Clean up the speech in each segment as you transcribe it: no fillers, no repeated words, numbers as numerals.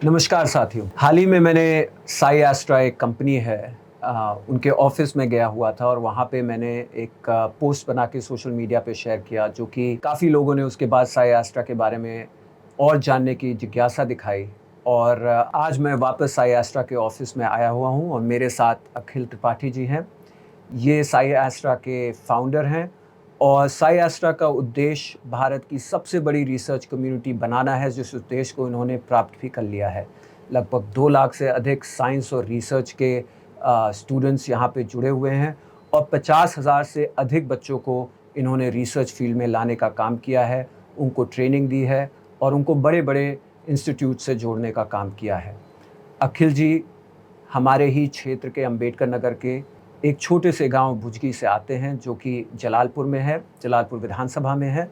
नमस्कार साथियों। हाल ही में मैंने साई एस्ट्रा एक कंपनी है उनके ऑफिस में गया हुआ था और वहाँ पे मैंने एक पोस्ट बना के सोशल मीडिया पे शेयर किया, जो कि काफ़ी लोगों ने उसके बाद साई एस्ट्रा के बारे में और जानने की जिज्ञासा दिखाई। और आज मैं वापस साई एस्ट्रा के ऑफिस में आया हुआ हूँ और मेरे साथ अखिल त्रिपाठी जी हैं। ये साई एस्ट्रा के फाउंडर हैं और साई एस्ट्रा का उद्देश्य भारत की सबसे बड़ी रिसर्च कम्युनिटी बनाना है, जिस उद्देश्य को इन्होंने प्राप्त भी कर लिया है। लगभग 2 लाख से अधिक साइंस और रिसर्च के स्टूडेंट्स यहाँ पे जुड़े हुए हैं और 50,000 से अधिक बच्चों को इन्होंने रिसर्च फील्ड में लाने का काम किया है, उनको ट्रेनिंग दी है और उनको बड़े-बड़े इंस्टीट्यूट से जोड़ने का काम किया है। अखिल जी हमारे ही क्षेत्र के अम्बेडकर नगर के एक छोटे से गांव भुजगी से आते हैं, जो कि जलालपुर में है, जलालपुर विधानसभा में है।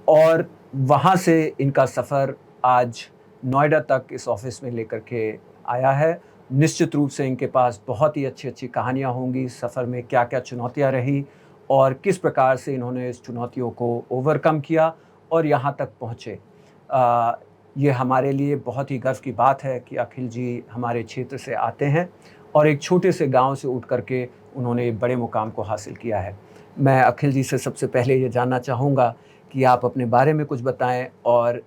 और वहां से इनका सफ़र आज नोएडा तक इस ऑफिस में लेकर के आया है। निश्चित रूप से इनके पास बहुत ही अच्छी-अच्छी कहानियाँ होंगी, सफ़र में क्या-क्या चुनौतियाँ रही और किस प्रकार से इन्होंने इस चुनौतियों को ओवरकम किया और यहाँ तक पहुँचे। ये हमारे लिए बहुत ही गर्व की बात है कि अखिल जी हमारे क्षेत्र से आते हैं और एक छोटे से गांव से उठ करके उन्होंने बड़े मुकाम को हासिल किया है। मैं अखिल जी से सबसे पहले ये जानना चाहूँगा कि आप अपने बारे में कुछ बताएं और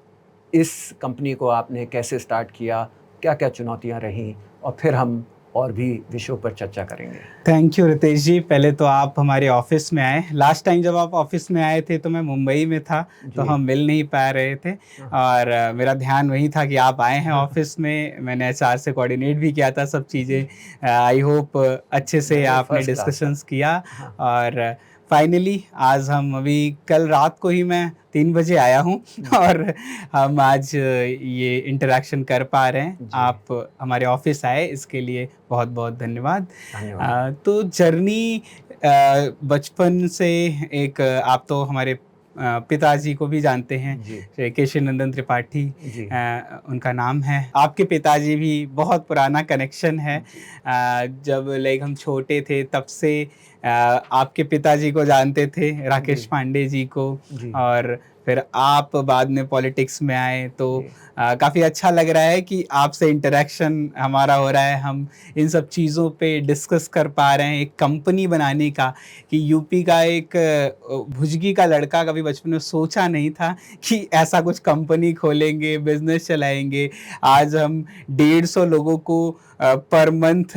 इस कंपनी को आपने कैसे स्टार्ट किया, क्या-क्या चुनौतियाँ रहीं, और फिर हम और भी विषयों पर चर्चा करेंगे। थैंक यू रितेश जी। पहले तो आप हमारे ऑफिस में आए। लास्ट टाइम जब आप ऑफिस में आए थे तो मैं मुंबई में था, तो हम मिल नहीं पा रहे थे और मेरा ध्यान वही था कि आप आए हैं ऑफिस में। मैंने एचआर से कोऑर्डिनेट भी किया था सब चीज़ें। आई होप अच्छे से आपने डिस्कशंस किया और फाइनली आज हम अभी कल रात को ही मैं 3 बजे आया हूँ और हम आज ये इंटरेक्शन कर पा रहे हैं। आप हमारे ऑफिस आए इसके लिए बहुत बहुत धन्यवाद। तो जर्नी बचपन से एक आप तो हमारे पिताजी को भी जानते हैं, श्री केशव नंदन त्रिपाठी उनका नाम है। आपके पिताजी भी बहुत पुराना कनेक्शन है। जब हम छोटे थे तब से आपके पिताजी को जानते थे, राकेश पांडे जी को, और फिर आप बाद में पॉलिटिक्स में आए तो काफ़ी अच्छा लग रहा है कि आपसे इंटरेक्शन हमारा हो रहा है। हम इन सब चीज़ों पे डिस्कस कर पा रहे हैं एक कंपनी बनाने का, कि यूपी का एक भुजगी का लड़का कभी बचपन में सोचा नहीं था कि ऐसा कुछ कंपनी खोलेंगे, बिजनेस चलाएंगे। आज हम 150 लोगों को पर मंथ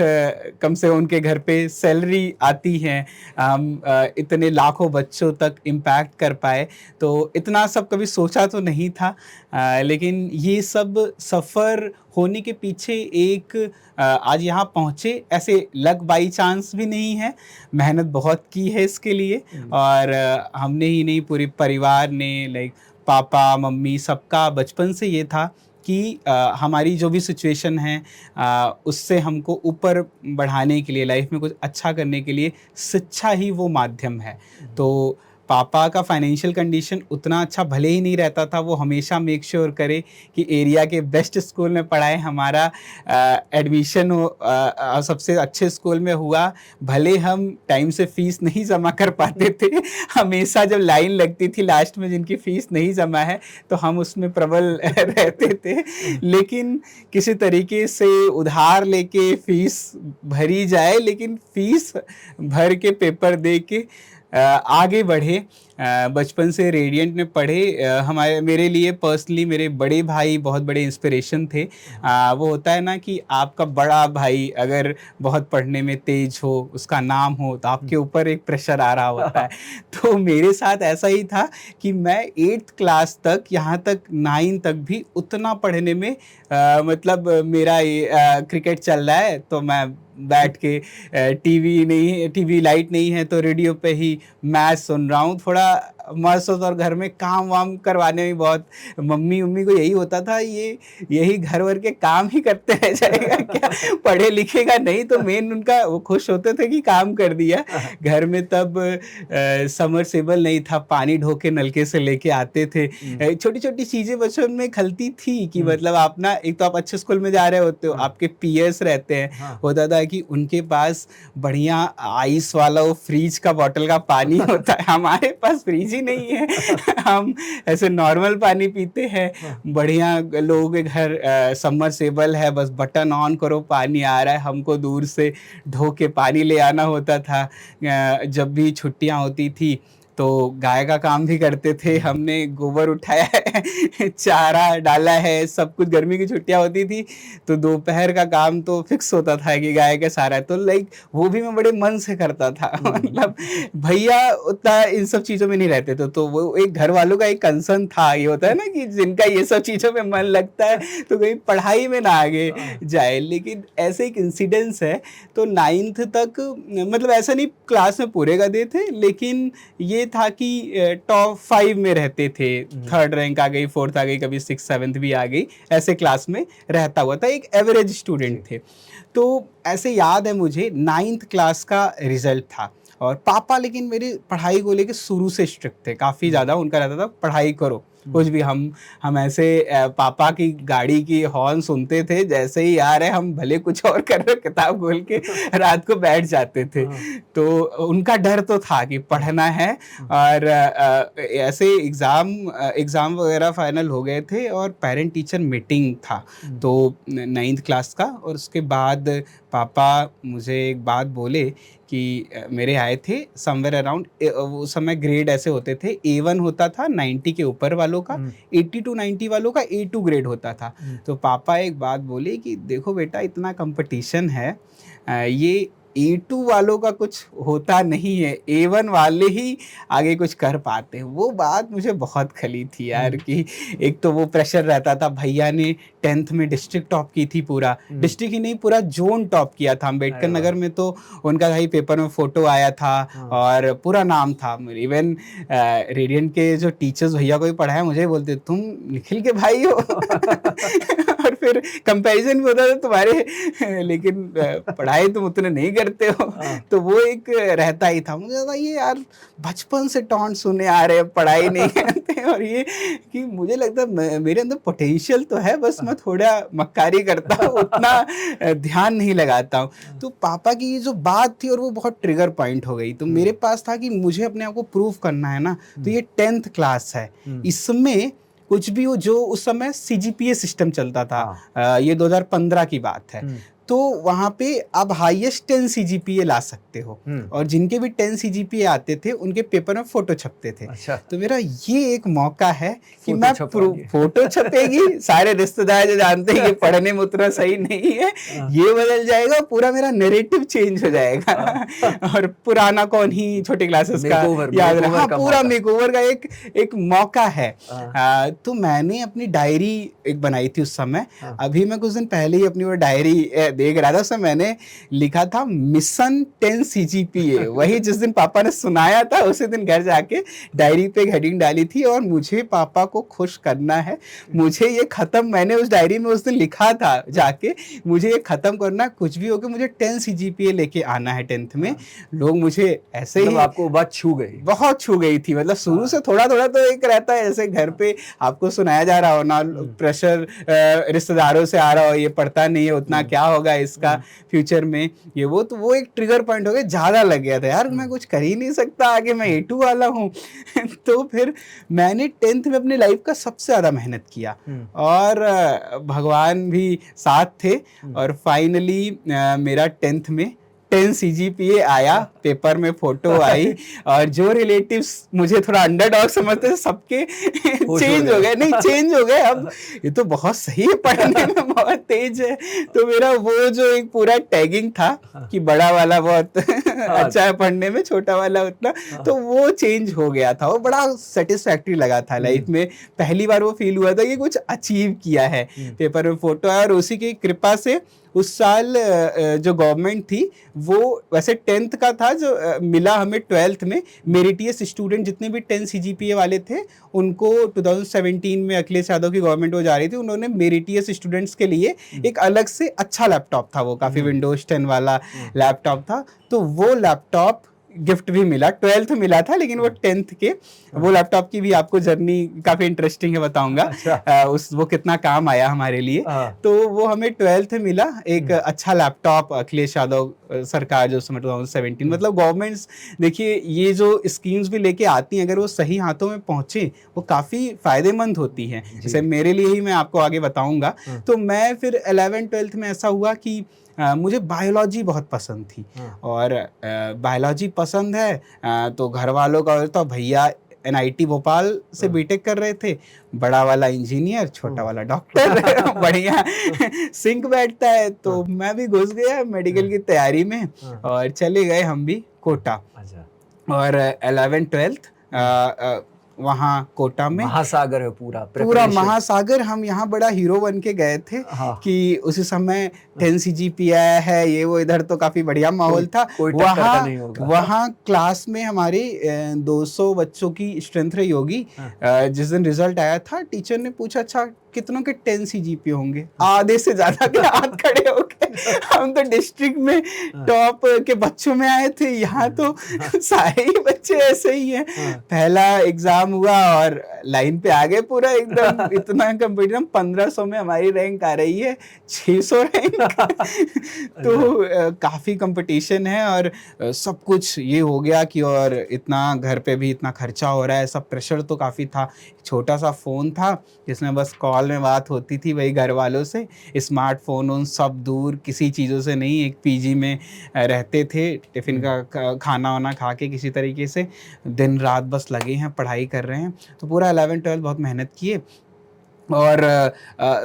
कम से उनके घर पे सैलरी आती है। हम इतने लाखों बच्चों तक इम्पैक्ट कर पाए, तो इतना सब कभी सोचा तो नहीं था। लेकिन ये सब सफ़र होने के पीछे एक आज यहाँ पहुँचे ऐसे लक बाई चांस भी नहीं है। मेहनत बहुत की है इसके लिए और हमने ही नहीं, पूरे परिवार ने, पापा मम्मी सबका बचपन से ये था कि हमारी जो भी सिचुएशन है उससे हमको ऊपर बढ़ाने के लिए, लाइफ में कुछ अच्छा करने के लिए शिक्षा ही वो माध्यम है। तो पापा का फाइनेंशियल कंडीशन उतना अच्छा भले ही नहीं रहता था, वो हमेशा मेक श्योर करे कि एरिया के बेस्ट स्कूल में पढ़ाए। हमारा एडमिशन सबसे अच्छे स्कूल में हुआ, भले हम टाइम से फ़ीस नहीं जमा कर पाते थे। हमेशा जब लाइन लगती थी लास्ट में जिनकी फ़ीस नहीं जमा है तो हम उसमें प्रबल रहते थे, लेकिन किसी तरीके से उधार लेके फ़ीस भरी जाए, लेकिन फ़ीस भर के पेपर दे के आगे बढ़े। बचपन से रेडियंट में पढ़े। मेरे लिए पर्सनली मेरे बड़े भाई बहुत बड़े इंस्पिरेशन थे। वो होता है ना कि आपका बड़ा भाई अगर बहुत पढ़ने में तेज हो, उसका नाम हो, तो आपके ऊपर एक प्रेशर आ रहा होता है। तो मेरे साथ ऐसा ही था कि मैं 8th क्लास तक, यहाँ तक 9 तक भी उतना पढ़ने में मतलब मेरा क्रिकेट चल रहा है तो मैं बैठ के टीवी लाइट नहीं है तो रेडियो पे ही मैच सुन रहा हूँ। थोड़ा मस्त और घर में काम वाम करवाने में बहुत, मम्मी को यही होता था, यही घर वर के काम ही करते रह जाएगा क्या, पढ़े लिखेगा नहीं। तो मेन उनका वो खुश होते थे कि काम कर दिया। घर में तब समरसेबल नहीं था, पानी ढोके नलके से लेके आते थे। छोटी छोटी चीज़ें बचपन में खलती थी कि मतलब आप ना, एक तो आप अच्छे स्कूल में जा रहे होते हो, आपके पीयर्स रहते हैं, होता था कि उनके पास बढ़िया आइस वाला वो फ्रीज का बॉटल का पानी होता है, हमारे पास फ्रीज फ्रिज ही नहीं है। हम ऐसे नॉर्मल पानी पीते हैं। बढ़िया लोगों के घर सबमर्सिबल है, बस बटन ऑन करो पानी आ रहा है। हमको दूर से ढो के पानी ले आना होता था। जब भी छुट्टियां होती थी तो गाय का काम भी करते थे, हमने गोबर उठाया है, चारा डाला है, सब कुछ। गर्मी की छुट्टियां होती थी तो दोपहर का काम तो फिक्स होता था कि गाय का सारा है, तो लाइक वो भी मैं बड़े मन से करता था। मतलब भैया उतना इन सब चीज़ों में नहीं रहते थे, तो वो एक घर वालों का एक कंसर्न था। ये होता है ना कि जिनका ये सब चीज़ों में मन लगता है तो कहीं पढ़ाई में ना आगे जाए। लेकिन ऐसे एक इंसिडेंस है, तो 9th तक मतलब ऐसा नहीं क्लास में पूरे गधे थे, लेकिन ये था कि टॉप 5 में रहते थे। 3rd रैंक आ गई, 4th आ गई, कभी 6th 7th भी आ गई, ऐसे क्लास में रहता हुआ था। एक एवरेज स्टूडेंट थे। तो ऐसे याद है मुझे 9th क्लास का रिजल्ट था, और पापा लेकिन मेरी पढ़ाई को लेके शुरू से स्ट्रिक्ट थे काफ़ी ज़्यादा। उनका रहता था पढ़ाई करो, कुछ भी। हम ऐसे पापा की गाड़ी की हॉर्न सुनते थे, जैसे ही आ रहे हम भले कुछ और कर रहे, किताब खोल के रात को बैठ जाते थे। तो उनका डर तो था कि पढ़ना है। और ऐसे एग्ज़ाम वगैरह फाइनल हो गए थे और पेरेंट टीचर मीटिंग था तो 9th क्लास का। और उसके बाद पापा मुझे एक बात बोले कि मेरे आए थे समवेयर अराउंड, उस समय ग्रेड ऐसे होते थे, A1 होता था 90 के ऊपर वालों का, 80 to 90 वालों का A2 ग्रेड होता था। तो पापा एक बात बोले कि देखो बेटा, इतना कंपटीशन है, ये A2 वालों का कुछ होता नहीं है, A1 वाले ही आगे कुछ कर पाते हैं। वो बात मुझे बहुत खली थी यार, कि एक तो वो प्रेशर रहता था। भैया ने 10th में डिस्ट्रिक्ट टॉप की थी, पूरा डिस्ट्रिक्ट ही नहीं पूरा जोन टॉप किया था। अम्बेडकर नगर में तो उनका भाई पेपर में फोटो आया था और पूरा नाम था। इवन रेडियंट के जो टीचर्स भैया को भी पढ़ाया, मुझे बोलते तुम निखिल के भाई हो। और फिर कंपैरिजन भी होता था तुम्हारे, लेकिन पढ़ाई तुम उतने नहीं करते हो। तो वो एक रहता ही था। मुझे लगा ये यार बचपन से टॉन्ट सुने आ रहे, पढ़ाई नहीं करते। और ये कि मुझे लगता है मेरे अंदर पोटेंशियल तो है, बस मैं थोड़ा मक्कारी करता हूँ, उतना ध्यान नहीं लगाता हूँ। तो पापा की ये जो बात थी, और वो बहुत ट्रिगर पॉइंट हो गई। तो मेरे पास था कि मुझे अपने आप को प्रूव करना है ना। तो ये 10th क्लास है, इसमें कुछ भी हो। जो उस समय CGPA सिस्टम चलता था, ये 2015 की बात है। तो वहाँ पे आप हाईएस्ट 10 CGPA ला सकते हो, और जिनके भी 10 CGPA आते थे उनके पेपर में फोटो छपते थे। अच्छा। तो मेरा ये एक मौका है कि मैं फोटो छपेगी, सारे रिश्तेदार जो जानते हैं कि पढ़ने में उतना सही नहीं है, ये बदल जाएगा, पूरा मेरा नैरेटिव चेंज हो जाएगा। और पुराना कौन ही छोटे क्लासेस का याद रहा, पूरा मेकओवर का एक मौका है। तो मैंने अपनी डायरी एक बनाई थी उस समय। अभी मैं कुछ दिन पहले ही अपनी वो डायरी देख रहा था, उसमें मैंने लिखा था मिशन 10 CGPA। वही जिस दिन पापा ने सुनाया था, उसी दिन घर जाके डायरी पे एक हेडिंग डाली थी, और मुझे पापा को खुश करना है, मुझे ये खत्म, मैंने उस डायरी में उस दिन लिखा था जाके, मुझे ये खत्म करना, कुछ भी हो के मुझे 10 CGPA लेके आना है 10th में। लोग मुझे ऐसे ही, आपको बात छू गई, बहुत छू गई थी। मतलब शुरू से थोड़ा थोड़ा तो एक रहता है, जैसे घर पे आपको सुनाया जा रहा हो ना, प्रेशर रिश्तेदारों से आ रहा हो, ये पढ़ता नहीं है उतना, क्या होगा इसका फ्यूचर में, ये वो। तो वो एक ट्रिगर पॉइंट हो गया, ज्यादा लग गया था यार, मैं कुछ कर ही नहीं सकता आगे, मैं A2 वाला हूँ। तो फिर मैंने 10th में अपनी लाइफ का सबसे ज्यादा मेहनत किया, और भगवान भी साथ थे। और फाइनली मेरा 10th में 10 CGPA आया, पेपर में फोटो आई, और जो रिलेटिव्स मुझे थोड़ा अंडरडॉग समझते थे, सबके चेंज हो गए। नहीं, चेंज हो गए, अब ये तो बहुत सही है, पढ़ने में बहुत तेज है। तो मेरा वो जो एक पूरा टैगिंग था कि बड़ा वाला बहुत अच्छा है पढ़ने में, छोटा वाला उतना, तो वो चेंज हो गया था। वो बड़ा सेटिस्फैक्ट्री लगा था लाइफ में। पहली बार वो फील हुआ था कि कुछ अचीव किया है। पेपर में फोटो आया, और उसी की कृपा से उस साल जो गवर्नमेंट थी, वो वैसे 10th का था जो मिला हमें 12th में। मेरिटियस स्टूडेंट जितने भी 10 CGPA वाले थे, उनको 2017 में अखिलेश यादव की गवर्नमेंट वो जा रही थी, उन्होंने मेरिटियस स्टूडेंट्स के लिए एक अलग से अच्छा लैपटॉप था, वो काफ़ी विंडोज 10 वाला लैपटॉप था। तो वो लैपटॉप गिफ्ट भी मिला, 12th मिला था, लेकिन वो 10th के वो लैपटॉप की भी आपको जर्नी काफी इंटरेस्टिंग है, बताऊंगा। अच्छा। वो कितना काम आया हमारे लिए। हाँ। तो वो हमें 12th मिला एक अच्छा लैपटॉप, अखिलेश यादव सरकार जो समय 2017, मतलब गवर्नमेंट्स देखिए ये जो स्कीम्स भी लेके आती हैं, अगर वो सही हाथों में पहुंचे वो काफी फायदेमंद होती हैं। जैसे मेरे लिए ही, मैं आपको आगे बताऊंगा। तो मैं फिर 11th-12th में ऐसा हुआ कि मुझे बायोलॉजी बहुत पसंद थी, और बायोलॉजी पसंद है तो घर वालों का तो भैया NIT भोपाल से बीटेक कर रहे थे, बड़ा वाला इंजीनियर, छोटा वाला डॉक्टर बढ़िया सिंक बैठता है। तो मैं भी घुस गया मेडिकल की तैयारी में, और चले गए हम भी कोटा। और 11th-12th वहाँ कोटा में, महासागर है पूरा पूरा महासागर। हम यहाँ बड़ा हीरो बन के गए थे कि उसी समय 10 CGPA है, ये वो, इधर तो काफी बढ़िया माहौल था। वहाँ क्लास में हमारी 200 बच्चों की स्ट्रेंथ रही होगी। जिस दिन रिजल्ट आया था, टीचर ने पूछा, अच्छा कितनों के 10 CGPA होंगे? आधे से ज्यादा के हाथ खड़े हो गए। हम तो डिस्ट्रिक्ट में टॉप के बच्चों में आए थे, यहाँ तो सारे ही बच्चे ऐसे ही हैं। पहला एग्जाम हुआ और लाइन पे आ गए पूरा एकदम, इतना कंपटीशन। 1500 में हमारी रैंक आ रही है 600 रैंक। तो काफी कंपटीशन है, और सब कुछ ये हो गया कि, और इतना घर पे भी इतना खर्चा हो रहा है, सब प्रेशर तो काफी था। छोटा सा फोन था जिसमें बस कॉल में बात होती थी वही घर वालों से, स्मार्टफोन उन सब दूर, किसी चीज़ों से नहीं। एक PG में रहते थे, टिफ़िन का खाना वाना खा के किसी तरीके से दिन रात बस लगे हैं, पढ़ाई कर रहे हैं। तो पूरा 11th-12th बहुत मेहनत किए। और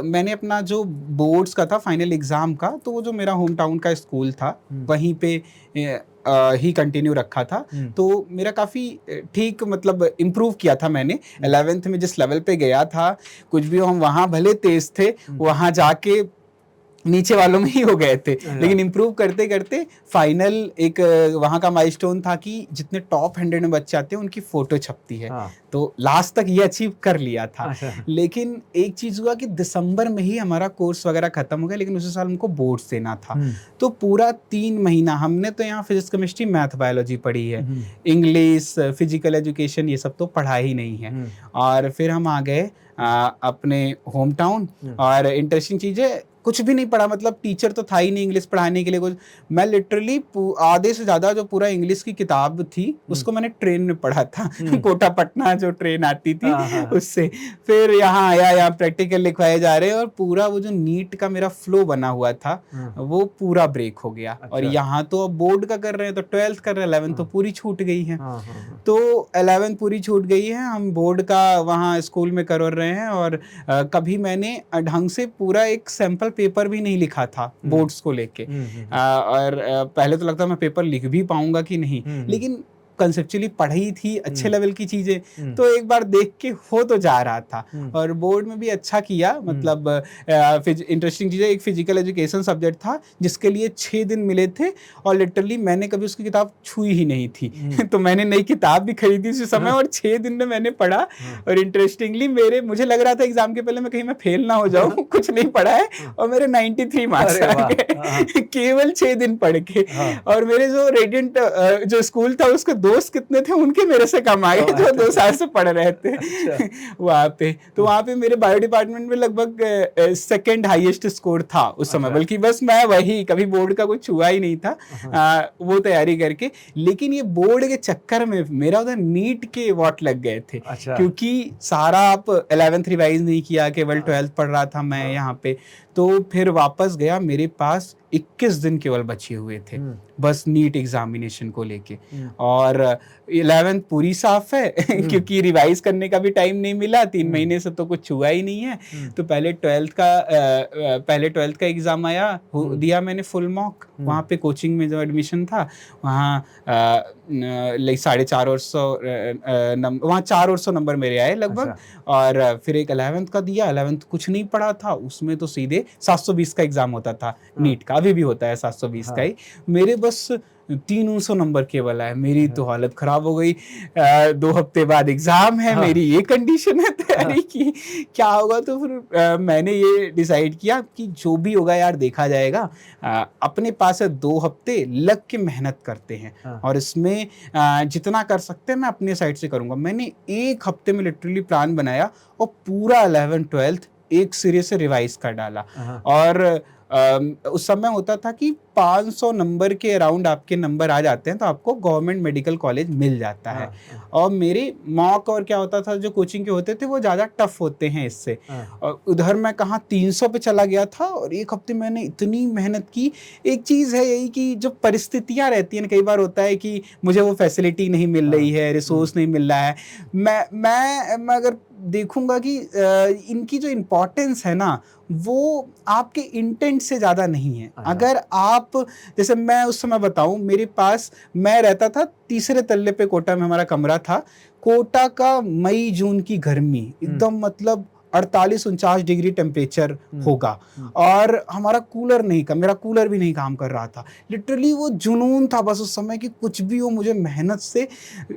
मैंने अपना जो बोर्ड्स का था, फाइनल एग्ज़ाम का, तो वो जो मेरा होम टाउन का स्कूल था वहीं पे ही कंटिन्यू रखा था। तो मेरा काफ़ी ठीक, मतलब इम्प्रूव किया था मैंने 11th में। जिस लेवल पे गया था, कुछ भी हो, हम वहाँ भले तेज थे, वहाँ जाके नीचे वालों में ही हो गए थे, लेकिन इम्प्रूव करते करते फाइनल एक वहाँ का माइलस्टोन था कि जितने टॉप 100 में बच्चे आते हैं उनकी फोटो छपती है। तो लास्ट तक ये अचीव कर लिया था। लेकिन एक चीज़ हुआ कि दिसंबर में ही हमारा कोर्स वगैरह खत्म हो गया, लेकिन उसी साल हमको बोर्ड्स देना था। तो पूरा 3 महीना हमने तो यहाँ फिजिक्स, केमिस्ट्री, मैथ, बायोलॉजी पढ़ी है, इंग्लिश, फिजिकल एजुकेशन ये सब तो पढ़ा ही नहीं है। और फिर हम आ गए अपने होम टाउन, और इंटरेस्टिंग चीज़ है, कुछ भी नहीं पढ़ा, मतलब टीचर तो था ही नहीं इंग्लिश पढ़ाने के लिए कुछ। मैं लिटरली आधे से ज़्यादा जो पूरा इंग्लिश की किताब थी उसको मैंने ट्रेन में पढ़ा था। कोटा पटना जो ट्रेन आती थी उससे। फिर यहाँ आया, यहाँ प्रैक्टिकल लिखवाए जा रहे हैं, और पूरा वो जो नीट का मेरा फ्लो बना हुआ था वो पूरा ब्रेक हो गया। और यहाँ तो अब बोर्ड का कर रहे हैं, तो 12th कर रहे हैं, 11th तो पूरी छूट गई है। तो 11th पूरी छूट गई है, हम बोर्ड का वहाँ स्कूल में कर रहे हैं। और कभी मैंने ढंग से पूरा एक सैंपल पेपर भी नहीं लिखा था बोर्ड्स को लेके। और पहले तो लगता मैं पेपर लिख भी पाऊंगा कि नहीं, लेकिन कंसेप्चुअली पढ़ी थी अच्छे लेवल की चीजें, तो एक बार देख के हो तो जा रहा था। और बोर्ड में भी अच्छा किया, मतलब इंटरेस्टिंग चीज़ है, एक फिजिकल एजुकेशन सब्जेक्ट था जिसके लिए 6 दिन मिले थे, और लिटरली मैंने कभी उसकी किताब छुई ही नहीं थी। तो मैंने नई किताब भी खरीदी उसी समय, और 6 दिन में मैंने पढ़ा। और इंटरेस्टिंगली मुझे लग रहा था एग्जाम के पहले मैं कहीं मैं फेल ना हो जाऊं, कुछ नहीं पढ़ा है, और मेरे 93 मार्क्स आ गए केवल 6 दिन पढ़ के। और मेरे जो रेडियंट जो स्कूल था उसके दोस्त कितने थे, उनके मेरे से कम आ गए, जो 2 साल से पढ़ रहे थे वहाँ पे। तो वहाँ पे मेरे बायो डिपार्टमेंट में लगभग सेकंड हाईएस्ट स्कोर था उस समय, बल्कि बस मैं वही, कभी बोर्ड का कुछ छुआ ही नहीं था वो तैयारी करके। लेकिन ये बोर्ड के चक्कर में मेरा उधर नीट के वॉट लग गए थे, क्योंकि सारा आप 11th रिवाइज नहीं किया, केवल 12th पढ़ रहा था मैं यहाँ पे। तो फिर वापस गया, मेरे पास 21 दिन केवल बचे हुए थे बस नीट एग्जामिनेशन को लेके। और 11th पूरी साफ है क्योंकि रिवाइज करने का भी टाइम नहीं मिला, 3 महीने से तो कुछ हुआ ही नहीं है। तो पहले 12th का एग्जाम आया, दिया मैंने फुल मॉक। वहाँ पे कोचिंग में जो एडमिशन था वहाँ 450 नंबर, वहाँ 400 नंबर मेरे आए लगभग। और फिर एक 11th का दिया, 11th कुछ नहीं पढ़ा था, उसमें तो सीधे 720 का एग्जाम होता था नीट का, अभी भी होता है 720 का ही। मेरे बस 300 नंबर केवल आए। मेरी तो हालत खराब हो गई। 2 हफ्ते बाद एग्जाम है, मेरी ये कंडीशन है तैयारी की, क्या होगा। तो फिर मैंने ये डिसाइड किया कि जो भी होगा यार देखा जाएगा। अपने पास है 2 हफ्ते, लग के मेहनत करते हैं और इसमें जितना कर सकते हैं मैं अपने साइड से करूंगा। मैंने 1 हफ्ते में लिटरली प्लान बनाया और पूरा 11th-12th एक सिरे से रिवाइज कर डाला। और उस समय होता था कि 500 नंबर के अराउंड आपके नंबर आ जाते हैं तो आपको गवर्नमेंट मेडिकल कॉलेज मिल जाता है। और मेरे मॉक और क्या होता था जो कोचिंग के होते थे वो ज़्यादा टफ होते हैं इससे। और उधर मैं कहाँ 300 पे चला गया था और 1 हफ्ते मैंने इतनी मेहनत की। एक चीज़ है यही कि जो परिस्थितियाँ रहती हैं, कई बार होता है कि मुझे वो फैसिलिटी नहीं मिल रही है, रिसोर्स नहीं मिल रहा है। मैं अगर देखूंगा कि इनकी जो इम्पोर्टेंस है ना वो आपके इंटेंट से ज़्यादा नहीं है। अगर आप, जैसे मैं उस समय बताऊं, मेरे पास, मैं रहता था 3रे तल्ले पे, कोटा में हमारा कमरा था। कोटा का मई जून की गर्मी एकदम मतलब 48-49 डिग्री टेम्परेचर होगा और हमारा कूलर नहीं का, मेरा कूलर भी नहीं काम कर रहा था। लिटरली वो जुनून था बस उस समय कि कुछ भी हो, मुझे मेहनत से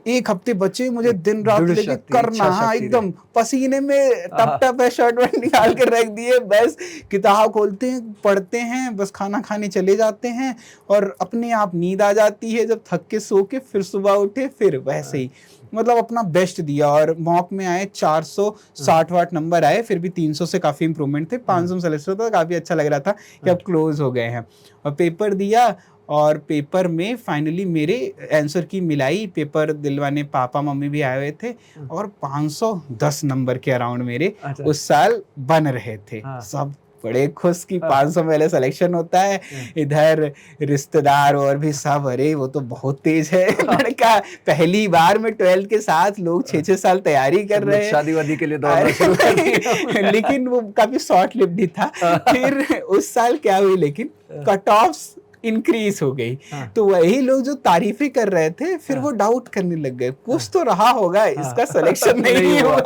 1 हफ्ते बचे, मुझे दिन रात लेके करना है। एकदम पसीने में टप टप है, शर्ट वर्ट निकाल के रख दिए, बस किताब खोलते हैं, पढ़ते हैं, बस खाना खाने चले जाते हैं और अपने आप नींद आ जाती है जब थक के सो के, फिर सुबह उठे फिर वैसे ही मतलब अपना बेस्ट दिया। और मॉक में आए 460 नंबर आए, फिर भी 300 से काफ़ी इंप्रूवमेंट थे। 500 सेलेक्शन था, काफ़ी अच्छा लग रहा था कि अब क्लोज हो गए हैं। और पेपर दिया और पेपर में फाइनली मेरे आंसर की मिलाई। पेपर दिलवाने पापा मम्मी भी आए हुए थे और 510 नंबर के अराउंड मेरे उस साल बन रहे थे। सब बड़े खुश कि 500 पहले सिलेक्शन होता है। इधर रिश्तेदार और भी सब, अरे वो तो बहुत तेज है लड़का, पहली बार में 12th के साथ लोग 6-6 साल तैयारी कर रहे हैं, शादी वादी के लिए दौड़ना शुरू कर दिया। लेकिन वो काफी शॉर्ट लिव्ड ही था। फिर उस साल क्या हुई, लेकिन कट ऑफ्स इंक्रीज हो गई। तो वही लोग जो तारीफें कर रहे थे फिर वो डाउट करने लग गए, कुछ तो रहा होगा, इसका सिलेक्शन नहीं हुआ।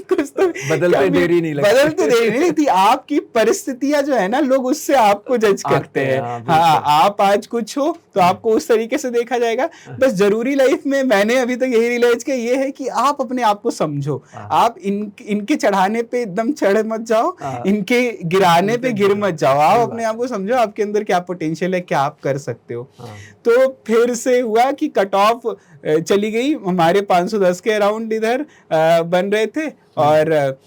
कुछ तो बदलते देरी नहीं लगती। बदलते देरी नहीं थी। आपकी परिस्थितियां जो है ना, लोग उससे आपको जज करते हैं। हाँ, आप आज कुछ हो तो आपको उस तरीके से देखा जाएगा। बस जरूरी लाइफ में मैंने अभी तक यही रियलाइज किया, ये है कि आप अपने आप को समझो। आप इनके चढ़ाने पे एकदम चढ़ मत जाओ, इनके गिराने पे गिर मत जाओ। आप अपने आप को समझो, आपके अंदर क्या पोटेंशियल है, क्या आप कर सकते हो। तो फिर से हुआ कि कट ऑफ चली गई, हमारे 510 के अराउंड इधर बन रहे थे और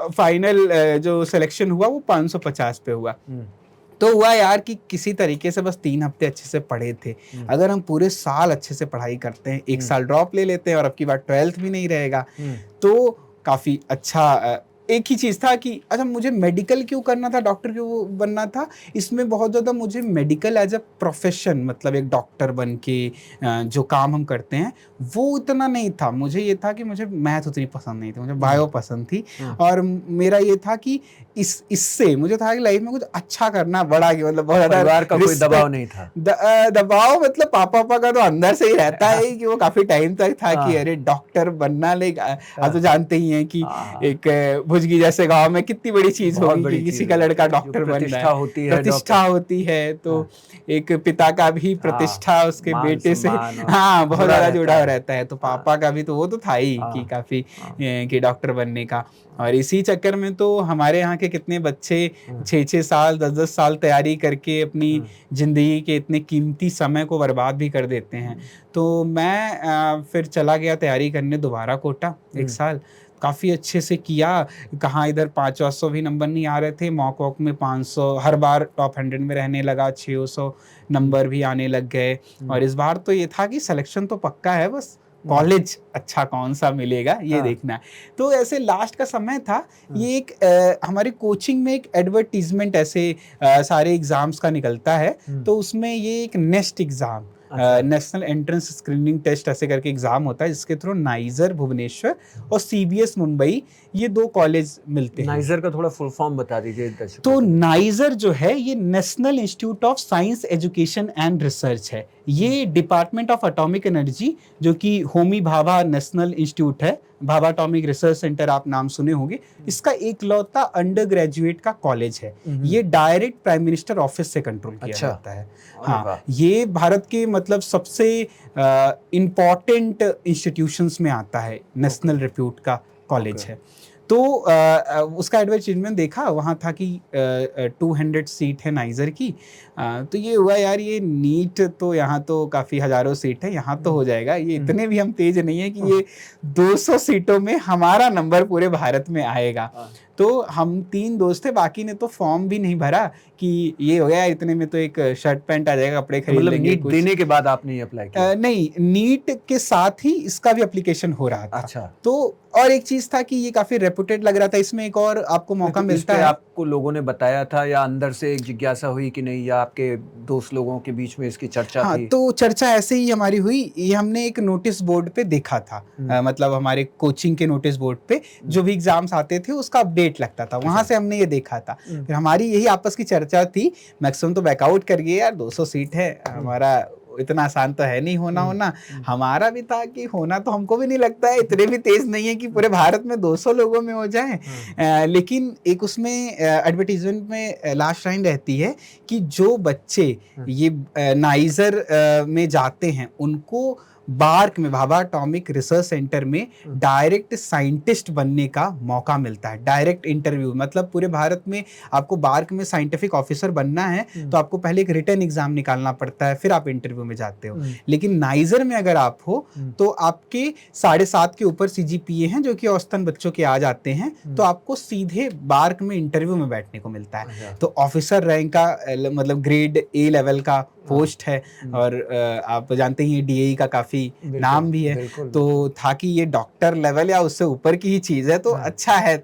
फाइनल जो सिलेक्शन हुआ वो 550 पे हुआ। तो हुआ यार कि किसी तरीके से बस 3 हफ्ते अच्छे से पढ़े थे। अगर हम पूरे साल अच्छे से पढ़ाई करते हैं, 1 साल ड्रॉप ले लेते हैं और अब की बार 12th भी नहीं रहेगा, तो काफ़ी अच्छा। एक ही चीज़ था कि अच्छा मुझे मेडिकल क्यों करना था, डॉक्टर क्यों बनना था, इसमें बहुत ज़्यादा मुझे मेडिकल एज अ प्रोफेशन, मतलब एक डॉक्टर बन के जो काम हम करते हैं वो उतना नहीं था। मुझे ये था कि मुझे मैथ उतनी पसंद नहीं थी, मुझे बायो पसंद थी। और मेरा ये था कि इससे मुझे था कि लाइफ में कुछ अच्छा करना, बड़ा कि मतलब बहुत ज़्यादा परिवार का कोई दबाव नहीं था। दबाव मतलब पापा का तो अंदर से ही रहता है कि वो काफ़ी टाइम तक था कि अरे डॉक्टर बनना, लेकिन आप तो जानते ही हैं कि एक भुजगी जैसे गांव में कितनी बड़ी चीज होगी कि किसी का लड़का डॉक्टर बन रहा है, प्रतिष्ठा होती है। तो एक पिता का भी प्रतिष्ठा उसके बेटे से हाँ बहुत ज्यादा जुड़ा रहता है। तो पापा का भी तो वो तो था ही कि काफी कि डॉक्टर बनने का। और इसी चक्कर में तो हमारे यहाँ के कितने बच्चे 6-6 साल 10-10 साल तैयारी करके अपनी जिंदगी के इतने कीमती समय को बर्बाद भी कर देते हैं। तो मैं फिर चला गया तैयारी करने दोबारा कोटा 1 साल, काफ़ी अच्छे से किया। कहाँ इधर 500 भी नंबर नहीं आ रहे थे, मॉक वॉक में 500 हर बार टॉप 100 में रहने लगा, 600 नंबर भी आने लग गए। और इस बार तो ये था कि सिलेक्शन तो पक्का है, बस कॉलेज अच्छा कौन सा मिलेगा ये देखना है। तो ऐसे लास्ट का समय था, ये एक हमारे कोचिंग में एक एडवर्टीजमेंट ऐसे सारे एग्जाम्स का निकलता है। तो उसमें ये एक NEST exam, national entrance screening test ऐसे करके एग्जाम होता है, जिसके थ्रू नाइजर भुवनेश्वर और CBS मुंबई ये 2 कॉलेज मिलते हैं। नाइजर का थोड़ा फुल फॉर्म बता दीजिए दर्शकों तो को। नाइजर जो है ये national institute of Science Education and research है। ये डिपार्टमेंट ऑफ एटॉमिक एनर्जी, जो कि होमी भाभा नेशनल इंस्टीट्यूट है, भाभा एटॉमिक रिसर्च सेंटर आप नाम सुने होंगे, इसका एकलौता अंडर ग्रेजुएट का कॉलेज है। ये डायरेक्ट प्राइम मिनिस्टर ऑफिस से कंट्रोल किया अच्छा। जाता है। अरे हाँ, वाह। ये भारत के मतलब सबसे इम्पॉर्टेंट इंस्टीट्यूशंस में आता है, नेशनल रिप्यूट का कॉलेज है। तो उसका एडवर्टाइजमेंट देखा, वहाँ था कि 200 सीट है नाइजर की। तो ये हुआ यार, ये नीट तो यहाँ तो काफ़ी हज़ारों सीट है, यहाँ तो हो जाएगा। ये इतने भी हम तेज नहीं है कि ये 200 सीटों में हमारा नंबर पूरे भारत में आएगा। तो हम 3 दोस्त थे, बाकी ने तो फॉर्म भी नहीं भरा कि ये हो गया, इतने में तो एक शर्ट पैंट आ जाएगा, कपड़े खरीद मतलब लेंगे। नीट देने के बाद आपने ये अप्लाई किया? नहीं, नीट के साथ ही इसका भी एप्लीकेशन हो रहा था। अच्छा। तो और एक चीज था कि ये काफी रेपुटेड लग रहा था, इसमें एक और आपको मौका तो मिलता इस पे है। आपको लोगों ने बताया था या अंदर से एक जिज्ञासा हुई कि नहीं, या आपके दोस्त लोगों के बीच में इसकी चर्चा हाँ, थी? तो चर्चा ऐसे ही हमारी हुई। ये हमने एक नोटिस बोर्ड पे देखा था, मतलब हमारे कोचिंग के नोटिस बोर्ड पे जो भी एग्जाम्स आते थे उसका अपडेट लगता था, वहां से हमने ये देखा था। फिर हमारी यही आपस की चर्चा थी, मैक्सिमम तो बैकआउट कर गए यार, 200 सीट है, हमारा इतना आसान तो है नहीं होना। हमारा भी था कि होना तो हमको भी नहीं लगता है, इतने भी तेज नहीं है कि पूरे भारत में 200 लोगों में हो जाए। लेकिन एक उसमें एडवर्टीजमेंट में लास्ट लाइन रहती है कि जो बच्चे ये नाइजर में जाते हैं उनको बार्क में, भाभा एटॉमिक रिसर्च सेंटर में डायरेक्ट साइंटिस्ट बनने का मौका मिलता है। डायरेक्ट इंटरव्यू, मतलब पूरे भारत में आपको बार्क में साइंटिफिक ऑफिसर बनना है तो आपको पहले एक रिटन एग्जाम निकालना पड़ता है, फिर आप इंटरव्यू में जाते हो। लेकिन नाइजर में अगर आप हो तो आपके 7.5 के ऊपर CGPA हैं, जो कि औसतन बच्चों के आ जाते हैं, तो आपको सीधे बार्क में इंटरव्यू में बैठने को मिलता है। तो ऑफिसर रैंक का मतलब ग्रेड A लेवल का पोस्ट है, और आप जानते ही DAE का काफी नाम भी है। तो था कि ये डॉक्टर लेवल या उससे ऊपर की ही चीज है, तो अच्छा है,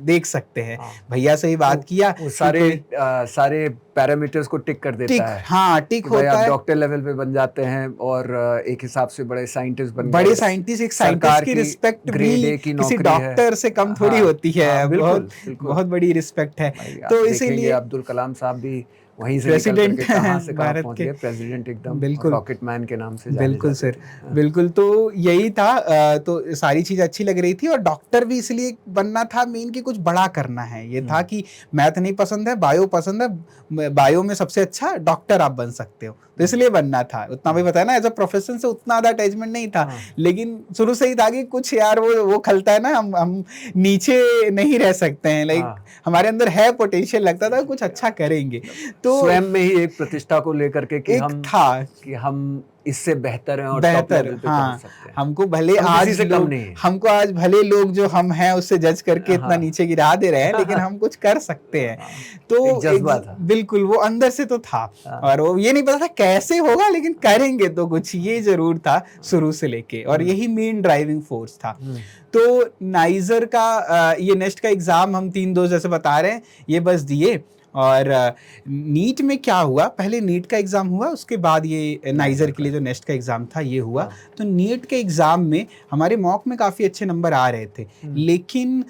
देख सकते हैं। भैया से ही बात किया, वो सारे पैरामीटर्स को टिक कर देता है। हाँ, टिक होता है, डॉक्टर लेवल पे बन जाते हैं और एक हिसाब से बड़े साइंटिस्ट बन गए। बड़े साइंटिस्ट, एक साइंटिस्ट की रिस्पेक्ट भी किसी डॉक्टर से कम थोड़ी होती है। बहुत बड़ी रिस्पेक्ट है। तो इसीलिए अब्दुल कलाम साहब भी वहीं से प्रेसिडेंट कहाँ से कहाँ भारत पहुंच के, गए, प्रेसिडेंट एकदम, बिल्कुल, रॉकेट मैन के नाम से जाने बिल्कुल जाते सर, बिल्कुल। तो यही था। तो सारी चीज अच्छी लग रही थी, और डॉक्टर भी इसलिए बनना था मेन कि कुछ बड़ा करना है। ये था कि मैथ नहीं पसंद है, बायो पसंद है, बायो में सबसे अच्छा डॉक्टर आप बन सकते हो, तो इसलिए बनना था। उतना भी बताया ना, एज अ प्रोफेशन से उतना ज्यादा अटैचमेंट नहीं था, लेकिन शुरू से ही था कि कुछ यार वो खलता है ना, हम नीचे नहीं रह सकते हैं, लाइक हमारे अंदर है पोटेंशियल, लगता था कुछ अच्छा करेंगे। तो स्वयं में ही एक प्रतिष्ठा को लेकर के कि हम इससे बेहतर हैं और टॉप लेवल पे पहुंच सकते हैं। हमको भले हमको आज भले लोग जो हम हैं उससे जज करके इतना नीचे गिरा दे रहे हैं, लेकिन हम कुछ कर सकते हैं। तो एक जज्बा था, बिल्कुल, वो अंदर से तो था। और वो ये नहीं पता था कैसे होगा, लेकिन करेंगे तो कुछ, ये जरूर था शुरू से लेके, और यही मेन ड्राइविंग फोर्स था। तो नाइजर का ये नेक्स्ट का एग्जाम हम 3 दोस्त जैसे बता रहे हैं, ये बस दिए। और नीट में क्या हुआ, पहले नीट का एग्ज़ाम हुआ, उसके बाद ये नाइजर के लिए जो नेक्स्ट का एग्ज़ाम था ये हुआ। तो नीट के एग्ज़ाम में हमारे मॉक में काफ़ी अच्छे नंबर आ रहे थे, लेकिन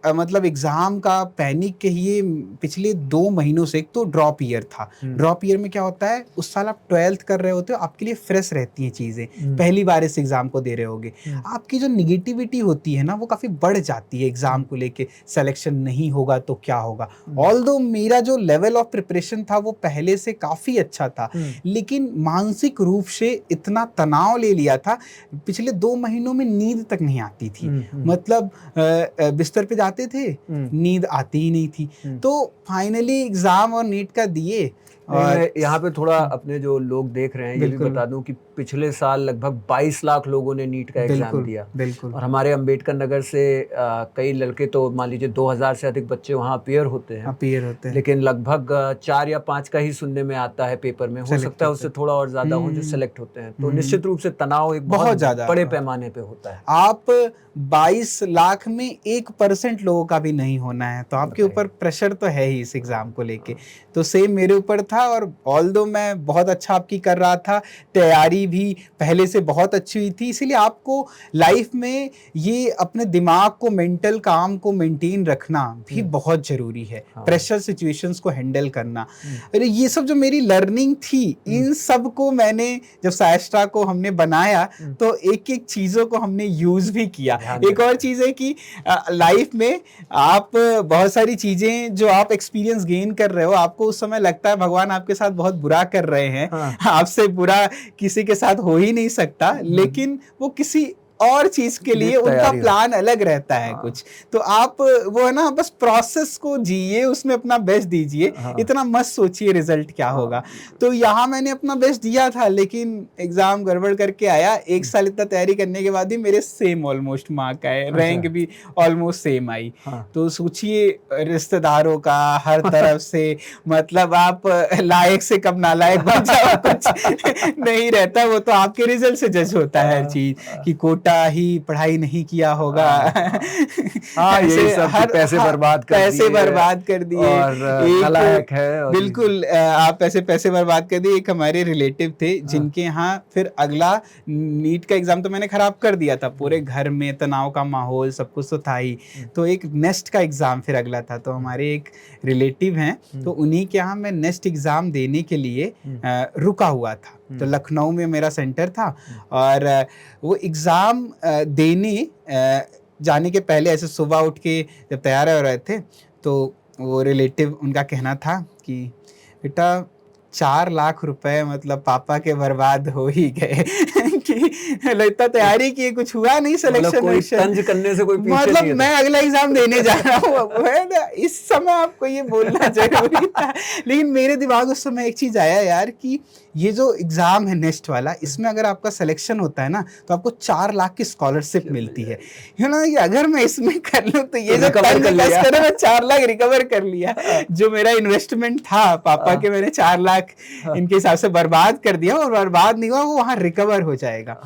मतलब एग्ज़ाम का पैनिक कहिए, पिछले 2 महीनों से, एक तो ड्रॉप ईयर था। ड्रॉप ईयर में क्या होता है, उस साल आप 12th कर रहे होते हो, आपके लिए फ्रेश रहती हैं चीज़ें, पहली बार इस एग्ज़ाम को दे रहे होगे, आपकी जो निगेटिविटी होती है ना वो काफ़ी बढ़ जाती है एग्ज़ाम को लेके, सिलेक्शन नहीं होगा तो क्या होगा। ऑल्दो मेरा जो लेवल ऑफ प्रिपरेशन था वो पहले से काफ़ी अच्छा था, लेकिन मानसिक रूप से इतना तनाव ले लिया था, पिछले 2 महीनों में नींद तक नहीं आती थी। मतलब बिस्तर पे जाते थे, नींद आती ही नहीं थी। तो फाइनली एग्जाम और नीट का दिए। और यहाँ पे थोड़ा अपने जो लोग देख रहे हैं ये भी बता दूं कि पिछले साल लगभग 22 लाख लोगों ने नीट का एग्जाम दिया। और हमारे अंबेडकर नगर से कई लड़के, तो मान लीजिए 2000 से अधिक बच्चे वहाँ अपीयर होते हैं, लेकिन लगभग 4 या 5 का ही सुनने में आता है पेपर में, हो सकता है उससे थोड़ा और ज्यादा हो जो सेलेक्ट होते हैं। तो निश्चित रूप से तनाव एक बहुत ज्यादा बड़े पैमाने पे होता है। आप 22 लाख में 1% लोगों का भी नहीं होना है, तो आपके ऊपर प्रेशर तो है ही इस एग्जाम को लेके। तो सेम मेरे ऊपर था, था, और ऑल्दो मैं बहुत अच्छा आपकी कर रहा था, तैयारी भी पहले से बहुत अच्छी हुई थी, इसीलिए आपको लाइफ में ये अपने दिमाग को, मेंटल काम को मेंटेन रखना भी बहुत ज़रूरी है। प्रेशर सिचुएशंस को हैंडल करना, अरे ये सब जो मेरी लर्निंग थी, इन सब को मैंने जब सायस्ट्रा को हमने बनाया तो एक एक चीज़ों को हमने यूज़ भी किया। एक और चीज़ है कि लाइफ में आप बहुत सारी चीज़ें जो आप एक्सपीरियंस गेन कर रहे हो, आपको उस समय लगता है भगवान आपके साथ बहुत बुरा कर रहे हैं, आपसे बुरा किसी के साथ हो ही नहीं सकता, लेकिन वो किसी और चीज के लिए उनका प्लान अलग रहता है कुछ। तो आप वो है ना, बस प्रोसेस को जिए, उसमें अपना बेस्ट दीजिए, इतना मत सोचिए रिजल्ट क्या होगा। तो यहाँ मैंने अपना बेस्ट दिया था, लेकिन एग्जाम गड़बड़ करके आया। 1 साल इतना तैयारी करने के बाद भी मेरे सेम ऑलमोस्ट मार्क आए, रैंक भी ऑलमोस्ट सेम आई। तो सोचिए रिश्तेदारों का, हर तरफ से, मतलब आप लायक से कब नालायक बन जाओ कुछ नहीं रहता, वो तो आपके रिजल्ट से जज होता है हर चीज, कि कोटा ही पढ़ाई नहीं किया होगा। ये सब पैसे बर्बाद कर दिए और नालायक है, और बिल्कुल आप पैसे बर्बाद कर दिए। एक हमारे रिलेटिव थे जिनके यहाँ फिर अगला नीट का एग्जाम तो मैंने खराब कर दिया था, पूरे घर में तनाव का माहौल, सब कुछ तो था ही, तो एक नेक्स्ट का एग्जाम फिर अगला था। तो हमारे एक रिलेटिव हैं, तो उन्हीं के यहाँ मैं नेक्स्ट एग्जाम देने के लिए रुका हुआ था। तो लखनऊ में मेरा सेंटर था, और वो एग्ज़ाम देने जाने के पहले ऐसे सुबह उठ के जब तैयार हो रहे थे, तो वो रिलेटिव, उनका कहना था कि बेटा 4 लाख रुपए मतलब पापा के बर्बाद हो ही गए कि इतना तैयारी की, कुछ हुआ नहीं सिलेक्शन, कोई तंज करने से कोई पीछे मतलब नहीं, मैं अगला एग्जाम देने जा रहा हूँ। इस समय आपको ये बोलना जरूरी था, लेकिन मेरे दिमाग उस समय एक चीज आया यार, कि ये जो एग्जाम है नेक्स्ट वाला, इसमें अगर आपका सिलेक्शन होता है ना, तो आपको 4 लाख की स्कॉलरशिप मिलती है। यू नो, अगर मैं इसमें कर लूँ तो ये जो मैं 4 लाख रिकवर कर लिया। जो मेरा इन्वेस्टमेंट था पापा के, मैंने 4 लाख इनके हिसाब से बर्बाद कर दिया, और बर्बाद नहीं हुआ, वो वहाँ रिकवर हो जाएगा।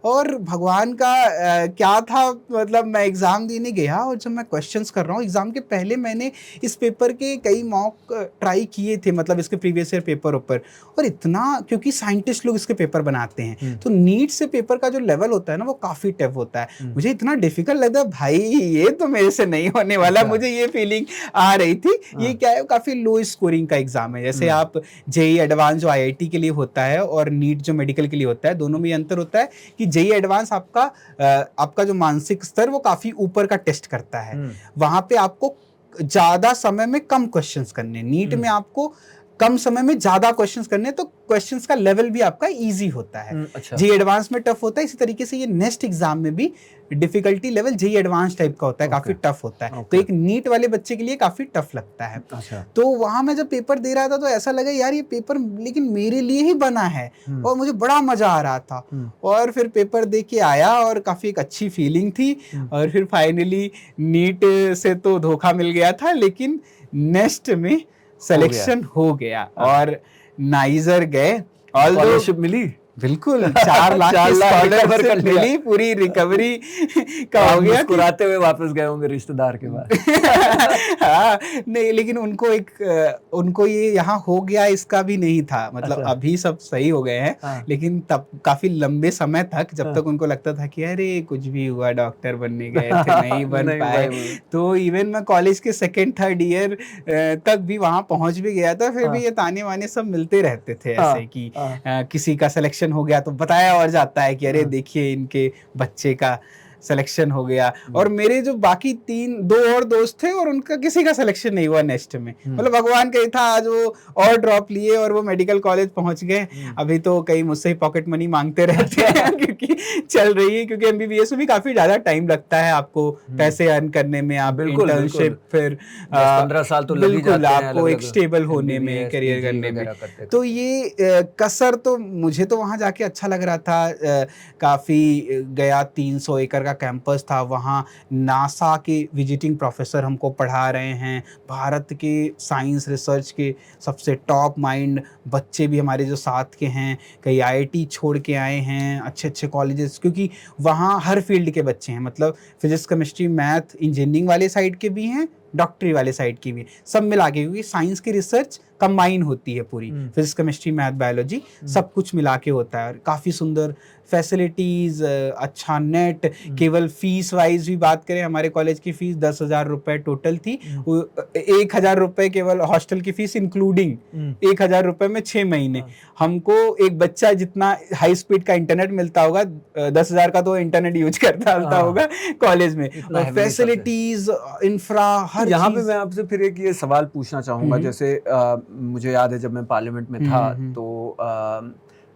और भगवान का क्या था, मतलब मैं एग्ज़ाम देने गया, और जब मैं क्वेश्चंस कर रहा हूँ एग्ज़ाम के पहले, मैंने इस पेपर के कई मॉक ट्राई किए थे, मतलब इसके प्रीवियस ईयर पेपर ऊपर, और इतना, क्योंकि साइंटिस्ट लोग इसके पेपर बनाते हैं, तो नीट से पेपर का जो लेवल होता है ना, वो काफ़ी टफ होता है। मुझे इतना डिफिकल्ट लगता है, भाई ये तो मेरे से नहीं होने वाला, मुझे ये फीलिंग आ रही थी। ये क्या है, काफ़ी लो स्कोरिंग का एग्ज़ाम है। जैसे आप जेईई एडवांस जो IIT के लिए होता है, और नीट जो मेडिकल के लिए होता है, दोनों में अंतर होता है कि जेईई एडवांस आपका जो मानसिक स्तर, वो काफी ऊपर का टेस्ट करता है। वहां पे आपको ज्यादा समय में कम क्वेश्चंस करने, नीट में आपको कम समय में ज्यादा क्वेश्चंस करने, तो क्वेश्चंस का लेवल भी आपका इजी होता है। अच्छा। जेईई एडवांस में टफ होता है, इसी तरीके से ये नेक्स्ट एग्जाम में भी difficulty level JEE advance type का होता है, काफी टफ होता है। तो एक नीट वाले बच्चे के लिए काफी टफ लगता है। अच्छा। तो वहां मैं जब पेपर दे रहा था, तो ऐसा लगा यार ये पेपर लेकिन मेरे लिए ही बना है, और मुझे बड़ा मजा आ रहा था। और फिर पेपर दे के आया, और काफी एक अच्छी फीलिंग थी। और फिर फाइनली नीट से तो धोखा मिल गया था, लेकिन नेक्स्ट में सिलेक्शन हो गया, और नाइजर गए, स्कॉलरशिप मिली, बिल्कुल 4 लाख की स्कॉलरशिप मिली, पूरी रिकवरी का हो गया। मुस्कुराते हुए वापस गए होंगे रिश्तेदार के बाद। हाँ, नहीं, लेकिन उनको ये यहाँ हो गया इसका भी नहीं था, मतलब अभी सब सही हो गए हैं, लेकिन तब काफी लंबे समय तक, जब तक उनको लगता था कि अरे कुछ भी हुआ, डॉक्टर बनने गए थे, नहीं बन पाए। तो इवन मैं कॉलेज के 2nd-3rd ईयर तक भी वहाँ पहुंच भी गया था, फिर भी ये ताने वाने सब मिलते रहते थे, ऐसे कि किसी का सिलेक्शन हो गया तो बताया और जाता है कि अरे देखिए इनके बच्चे का सिलेक्शन हो गया। और मेरे जो बाकी 2 और दोस्त थे, और उनका किसी का सिलेक्शन नहीं हुआ नेक्स्ट में। मतलब भगवान का ही था, आज वो और ड्रॉप लिए और वो मेडिकल कॉलेज पहुंच गए। अभी तो कई मुझसे ही पॉकेट मनी मांगते रहते हैं क्योंकि चल रही है, क्योंकि MBBS में भी काफी ज्यादा टाइम लगता है आपको पैसे अर्न करने में। आप इंटर्नशिप, फिर 15 साल तो लग ही जाते हैं आपको एक स्टेबल होने में, करियर करने में। तो ये कसर तो मुझे तो वहां जाके अच्छा लग रहा था। काफी गया, 300 एकड़ का कैंपस था, वहाँ नासा के विजिटिंग प्रोफेसर हमको पढ़ा रहे हैं, भारत के साइंस रिसर्च के सबसे टॉप माइंड बच्चे भी हमारे जो साथ के हैं, कई IIT छोड़ के आए हैं, अच्छे अच्छे कॉलेजेस, क्योंकि वहाँ हर फील्ड के बच्चे हैं, मतलब फिजिक्स, केमिस्ट्री, मैथ, इंजीनियरिंग वाले साइड के भी हैं, डॉक्टरी वाले साइड की भी, सब मिला के, क्योंकि साइंस की रिसर्च कंबाइन होती है पूरी, फिजिक्स केमिस्ट्री मैथ बायोलॉजी सब कुछ मिला के होता है। और काफ़ी सुंदर फैसिलिटीज़, अच्छा नेट। केवल फीस वाइज भी बात करें, हमारे कॉलेज की फ़ीस 10,000 रुपये टोटल थी। 1,000 रुपये केवल हॉस्टल की फ़ीस इंक्लूडिंग, 1,000 रुपये में 6 महीने। हमको एक बच्चा जितना हाई स्पीड का इंटरनेट मिलता होगा, 10,000 का तो इंटरनेट यूज करता होगा कॉलेज में। फैसिलिटीज़, इंफ्रा, हर यहाँ चीज़। पे मैं आपसे फिर एक ये सवाल पूछना चाहूँगा, जैसे मुझे याद है जब मैं पार्लियामेंट में था तो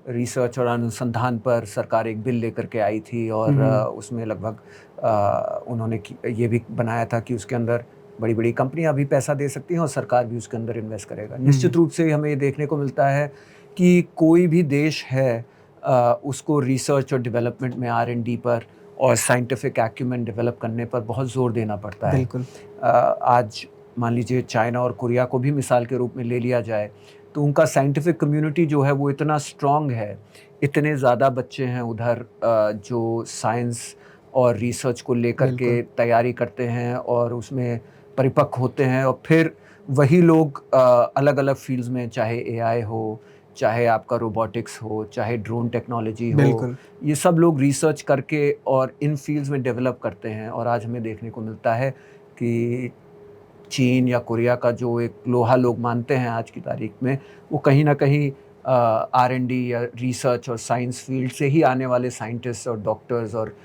रिसर्च और अनुसंधान पर सरकार एक बिल लेकर के आई थी, और उसमें लगभग उन्होंने ये भी बनाया था कि उसके अंदर बड़ी बड़ी कंपनियां भी पैसा दे सकती हैं और सरकार भी उसके अंदर इन्वेस्ट करेगा। निश्चित रूप से हमें ये देखने को मिलता है कि कोई भी देश है उसको रिसर्च और डेवलपमेंट में R&D पर और साइंटिफिक एक्यूमेंट डेवलप करने पर बहुत ज़ोर देना पड़ता है। बिल्कुल। आज मान लीजिए चाइना और कोरिया को भी मिसाल के रूप में ले लिया जाए, तो उनका साइंटिफिक कम्युनिटी जो है वो इतना स्ट्रॉन्ग है, इतने ज़्यादा बच्चे हैं उधर जो साइंस और रिसर्च को लेकर के तैयारी करते हैं और उसमें परिपक्व होते हैं, और फिर वही लोग अलग अलग फील्ड्स में, चाहे AI हो, चाहे आपका रोबोटिक्स हो, चाहे ड्रोन टेक्नोलॉजी हो, ये सब लोग रिसर्च करके और इन फील्ड्स में डेवलप करते हैं। और आज हमें देखने को मिलता है कि चीन या कोरिया का जो एक लोहा लोग मानते हैं आज की तारीख में, वो कहीं ना कहीं R&D या रिसर्च और साइंस फील्ड से ही आने वाले साइंटिस्ट और डॉक्टर्स और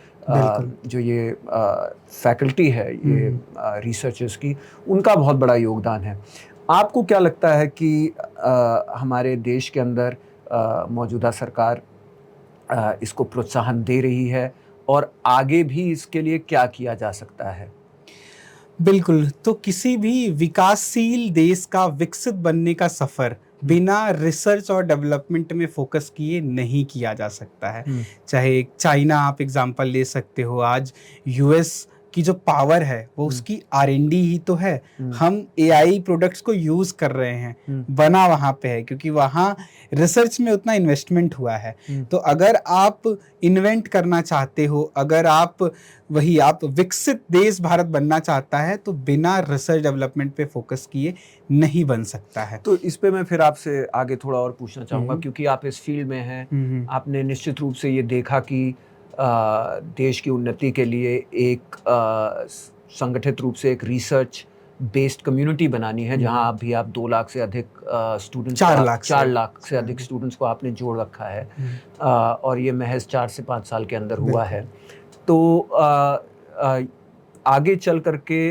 जो ये फैकल्टी है ये रिसर्चर्स की, उनका बहुत बड़ा योगदान है। आपको क्या लगता है कि हमारे देश के अंदर मौजूदा सरकार इसको प्रोत्साहन दे रही है, और आगे भी इसके लिए क्या किया जा सकता है? बिल्कुल। तो किसी भी विकासशील देश का विकसित बनने का सफ़र बिना रिसर्च और डेवलपमेंट में फोकस किए नहीं किया जा सकता है। चाहे चाइना आप एग्जांपल ले सकते हो, आज US की जो पावर है वो उसकी R&D ही तो है। हम AI प्रोडक्ट्स को यूज़ कर रहे हैं, बना वहाँ पे है क्योंकि वहाँ रिसर्च में उतना इन्वेस्टमेंट हुआ है। तो अगर आप इन्वेंट करना चाहते हो, अगर आप विकसित देश भारत बनना चाहता है, तो बिना रिसर्च डेवलपमेंट पे फोकस किए नहीं बन सकता है। तो इस पे मैं फिर आपसे आगे थोड़ा और पूछना चाहूँगा, क्योंकि आप इस फील्ड में हैं, आपने निश्चित रूप से ये देखा कि देश की उन्नति के लिए एक संगठित रूप से एक रिसर्च बेस्ड कम्युनिटी बनानी है, जहां आप 2 लाख से अधिक स्टूडेंट्स, 4 लाख से अधिक स्टूडेंट्स को आपने जोड़ रखा है, और ये महज 4 से 5 साल के अंदर हुआ है। तो आगे चल करके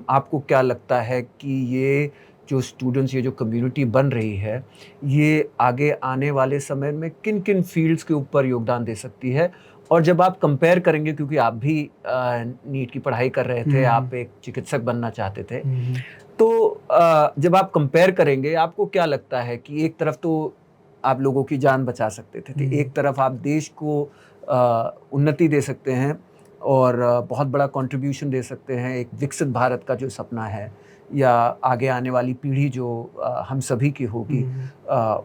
आपको क्या लगता है कि ये जो स्टूडेंट्स, ये जो कम्युनिटी बन रही है, ये आगे आने वाले समय में किन किन फील्ड्स के ऊपर योगदान दे सकती है? और जब आप कंपेयर करेंगे, क्योंकि आप भी नीट की पढ़ाई कर रहे थे, आप एक चिकित्सक बनना चाहते थे, तो जब आप कंपेयर करेंगे, आपको क्या लगता है कि एक तरफ तो आप लोगों की जान बचा सकते थे, एक तरफ आप देश को उन्नति दे सकते हैं और बहुत बड़ा कंट्रीब्यूशन दे सकते हैं एक विकसित भारत का जो सपना है, या आगे आने वाली पीढ़ी जो हम सभी की होगी,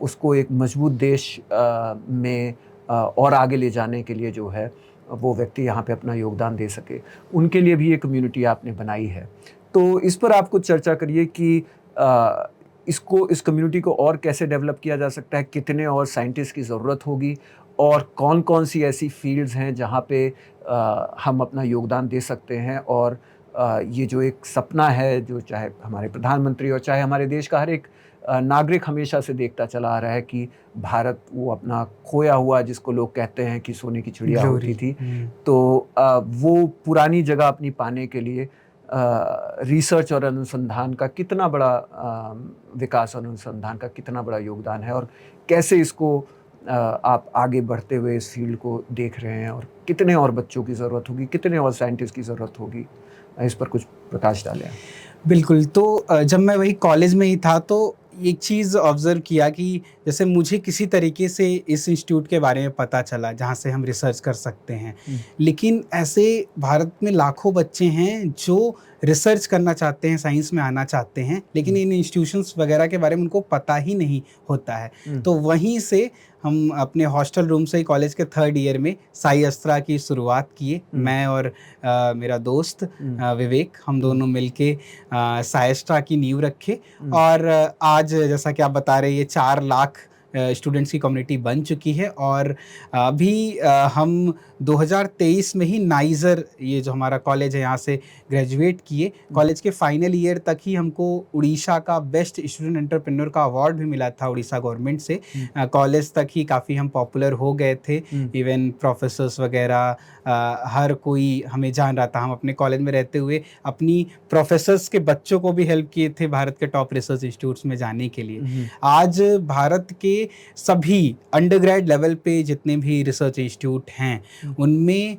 उसको एक मजबूत देश में और आगे ले जाने के लिए जो है वो व्यक्ति यहाँ पे अपना योगदान दे सके, उनके लिए भी ये कम्युनिटी आपने बनाई है। तो इस पर आप कुछ चर्चा करिए कि इस कम्युनिटी को और कैसे डेवलप किया जा सकता है, कितने और साइंटिस्ट की ज़रूरत होगी, और कौन कौन सी ऐसी फील्ड्स हैं जहाँ पे हम अपना योगदान दे सकते हैं, और ये जो एक सपना है जो चाहे हमारे प्रधानमंत्री और चाहे हमारे देश का हर एक नागरिक हमेशा से देखता चला आ रहा है कि भारत वो अपना खोया हुआ, जिसको लोग कहते हैं कि सोने की चिड़िया होती थी, तो वो पुरानी जगह अपनी पाने के लिए रिसर्च और अनुसंधान का कितना बड़ा विकास और अनुसंधान का कितना बड़ा योगदान है, और कैसे इसको आप आगे बढ़ते हुए इस फील्ड को देख रहे हैं, और कितने और बच्चों की ज़रूरत होगी, कितने और साइंटिस्ट की ज़रूरत होगी, इस पर कुछ प्रकाश डालें। बिल्कुल। तो जब मैं वही कॉलेज में ही था तो एक चीज़ ऑब्ज़र्व किया कि जैसे मुझे किसी तरीके से इस इंस्टीट्यूट के बारे में पता चला जहाँ से हम रिसर्च कर सकते हैं, लेकिन ऐसे भारत में लाखों बच्चे हैं जो रिसर्च करना चाहते हैं, साइंस में आना चाहते हैं, लेकिन इन इंस्टीट्यूशंस वगैरह के बारे में उनको पता ही नहीं होता है। तो वहीं से हम अपने हॉस्टल रूम से ही कॉलेज के 3rd ईयर में साई अस्त्रा की शुरुआत किए। मैं और मेरा दोस्त विवेक, हम दोनों मिलके साई अस्त्रा की नींव रखे। और आज जैसा कि आप बता रहे हैं, ये 4 लाख स्टूडेंट्स की कम्युनिटी बन चुकी है। और अभी हम 2023 में ही नाइजर, ये जो हमारा कॉलेज है, यहाँ से ग्रेजुएट किए। कॉलेज के फाइनल ईयर तक ही हमको उड़ीसा का बेस्ट स्टूडेंट एंटरप्रेन्योर का अवार्ड भी मिला था उड़ीसा गवर्नमेंट से। कॉलेज तक ही काफ़ी हम पॉपुलर हो गए थे। इवन प्रोफेसर्स वगैरह हर कोई हमें जान रहा था। हम अपने कॉलेज में रहते हुए अपनी प्रोफेसर्स के बच्चों को भी हेल्प किए थे भारत के टॉप रिसर्च इंस्टीट्यूट्स में जाने के लिए। आज भारत के सभी अंडरग्रेड लेवल पे जितने भी रिसर्च इंस्टीट्यूट हैं, उनमें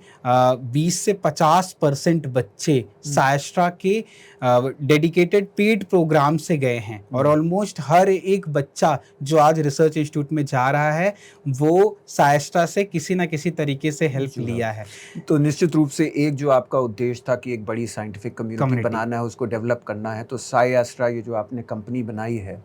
20 से 50% बच्चे साई अस्त्रा के डेडिकेटेड पेड प्रोग्राम से गए हैं। और ऑलमोस्ट हर एक बच्चा जो आज रिसर्च इंस्टीट्यूट में जा रहा है, वो साई अस्त्रा से किसी ना किसी तरीके से हेल्प लिया है। तो निश्चित रूप से एक जो आपका उद्देश्य था कि एक बड़ी साइंटिफिक कम्युनिटी बनाना है, उसको डेवलप करना है, तो साई अस्त्रा ये जो आपने कंपनी बनाई है,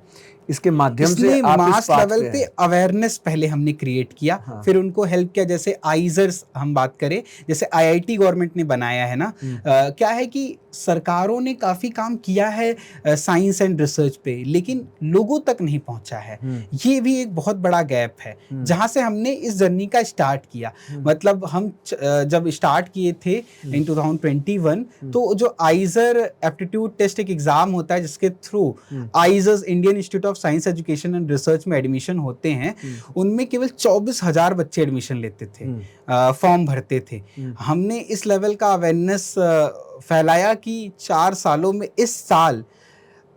इसके माध्यम से आप मास लेवल पे अवेयरनेस पहले हमने क्रिएट किया। हाँ। फिर उनको हेल्प किया। जैसे आइजर्स हम बात करें, जैसे आईआईटी गवर्नमेंट ने बनाया है ना, क्या है कि सरकारों ने काफ़ी काम किया है साइंस एंड रिसर्च पे, लेकिन लोगों तक नहीं पहुंचा है। ये भी एक बहुत बड़ा गैप है, जहां से हमने इस जर्नी का स्टार्ट किया। मतलब हम जब स्टार्ट किए थे इन 2021, तो जो आइजर एप्टीट्यूड टेस्ट एक एग्जाम होता है, जिसके through IISERs Indian Institute of Science Education and Research में एडमिशन होते हैं, उनमें केवल 24,000 बच्चे एडमिशन लेते थे, फॉर्म भरते थे। हमने इस लेवल का अवेयरनेस फैलाया कि 4 सालों में इस साल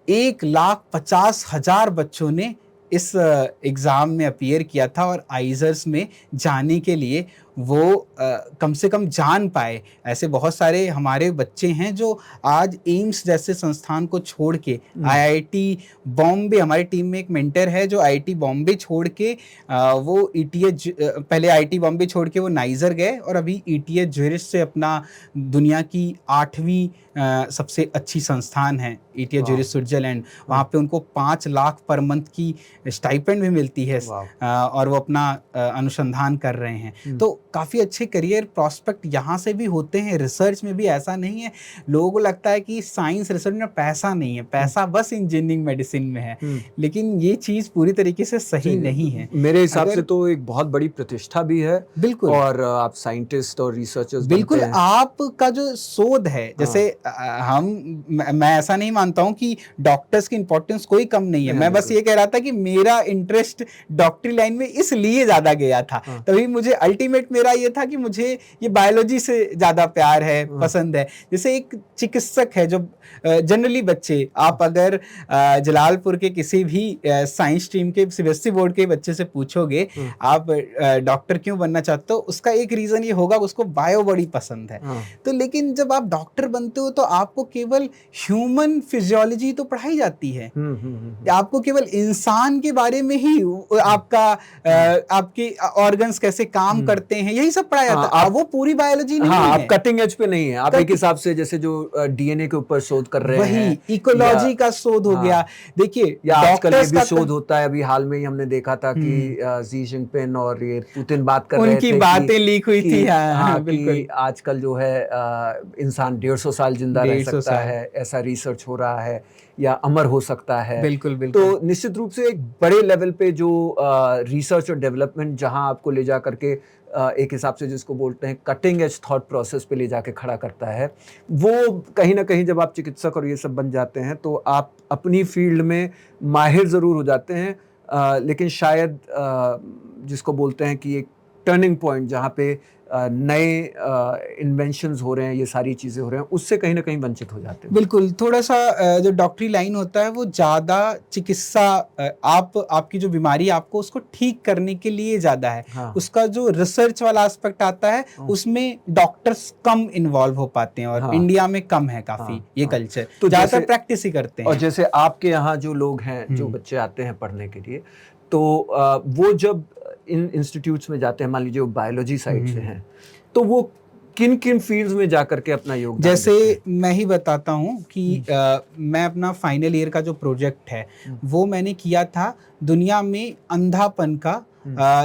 1,50,000 बच्चों ने इस एग्ज़ाम में अपीयर किया था। और आइजर्स में जाने के लिए वो कम से कम जान पाए। ऐसे बहुत सारे हमारे बच्चे हैं जो आज एम्स जैसे संस्थान को छोड़ के आईआईटी बॉम्बे, हमारी टीम में एक मेंटर है जो आईआईटी बॉम्बे छोड़ के वो ईटीएच, पहले आईआईटी बॉम्बे छोड़ के वो नाइजर गए, और अभी ईटीएच ज्यूरिच से अपना दुनिया की 8वीं सबसे अच्छी संस्थान है ईटीएच ज्यूरिच स्विट्जरलैंड, वहाँ पे उनको 5 लाख पर मंथ की स्टाइपेंड भी मिलती है। और वो अपना अनुसंधान कर रहे हैं। तो काफ़ी अच्छे करियर प्रॉस्पेक्ट यहाँ से भी होते हैं। रिसर्च में भी ऐसा नहीं है, लोगों को लगता है कि साइंस रिसर्च में पैसा नहीं है, पैसा बस इंजीनियरिंग मेडिसिन में है, लेकिन ये चीज़ पूरी तरीके से सही नहीं है। मेरे हिसाब से तो एक बहुत बड़ी प्रतिष्ठा भी है। बिल्कुल। और आप साइंटिस्ट और रिसर्चर्स बिल्कुल, आपका जो शोध है, जैसे मैं ऐसा नहीं मानता हूँ कि डॉक्टर्स की इंपॉर्टेंस कोई कम नहीं है। मैं बस ये कह रहा था कि मेरा इंटरेस्ट डॉक्टरी लाइन में इसलिए ज़्यादा गया था। तभी मुझे अल्टीमेट मेरा ये था कि मुझे ये बायोलॉजी से ज़्यादा प्यार है, पसंद है। जैसे एक चिकित्सक है जो जनरली बच्चे, आप अगर जलालपुर के किसी भी साइंस स्ट्रीम के सीबीएसई बोर्ड के बच्चे से पूछोगे आप डॉक्टर क्यों बनना चाहते हो, उसका एक रीज़न ये होगा उसको बायो बड़ी पसंद है। तो लेकिन जब आप डॉक्टर बनते हो तो आपको केवल ह्यूमन फिजियोलॉजी तो पढ़ाई जाती है, आपको केवल इंसान के बारे में ही आपका आपके ऑर्गन्स कैसे काम करते हैं, यही सब पढ़ाया जाता है। वो पूरी बायोलॉजी नहीं है। आप कटिंग एज पे नहीं है। आप एक हिसाब से जैसे जो डीएनए के ऊपर शोध कर रहे हैं, वही इकोलॉजी का शोध हो गया। देखिए, या आजकल ये भी शोध होता है। अभी हाल में ही हमने देखा था कि जी जिनपिंग और ये पुतिन बात कर रहे थे, उनकी बातें लीक हुई थी। बिल्कुल, आजकल जो है इंसान 150 साल जिंदा रह सकता है, ऐसा रिसर्च हो रहा है, या अमर हो सकता है। बिल्कुल बिल्कुल। तो निश्चित रूप से एक बड़े लेवल पे जो रिसर्च और डेवलपमेंट जहां आपको ले जा करके एक हिसाब से जिसको बोलते हैं कटिंग एज थॉट प्रोसेस पे ले जाके खड़ा करता है, वो कहीं ना कहीं जब आप चिकित्सक और ये सब बन जाते हैं तो आप अपनी फील्ड में माहिर ज़रूर हो जाते हैं, लेकिन शायद जिसको बोलते हैं कि एक टर्निंग पॉइंट जहाँ पे नए इन्वेंशंस हो रहे हैं, ये सारी चीज़ें हो रहे हैं, उससे कहीं ना कहीं वंचित हो जाते हैं। बिल्कुल, थोड़ा सा जो डॉक्टरी लाइन होता है वो ज़्यादा चिकित्सा, आपकी जो बीमारी आपको उसको ठीक करने के लिए ज़्यादा है। उसका जो रिसर्च वाला एस्पेक्ट आता है उसमें डॉक्टर्स कम इन्वॉल्व हो पाते हैं, और इंडिया में कम है काफ़ी ये कल्चर, तो ज़्यादातर प्रैक्टिस ही करते हैं। और जैसे आपके यहाँ जो लोग हैं, जो बच्चे आते हैं पढ़ने के लिए, तो वो जब इन इंस्टीट्यूट्स में जाते हैं, मान लीजिए वो बायोलॉजी साइड से हैं, तो वो किन किन फील्ड्स में जाकर के अपना योगदान जैसे देते हैं? मैं ही बताता हूँ कि मैं अपना फाइनल ईयर का जो प्रोजेक्ट है वो मैंने किया था दुनिया में अंधापन का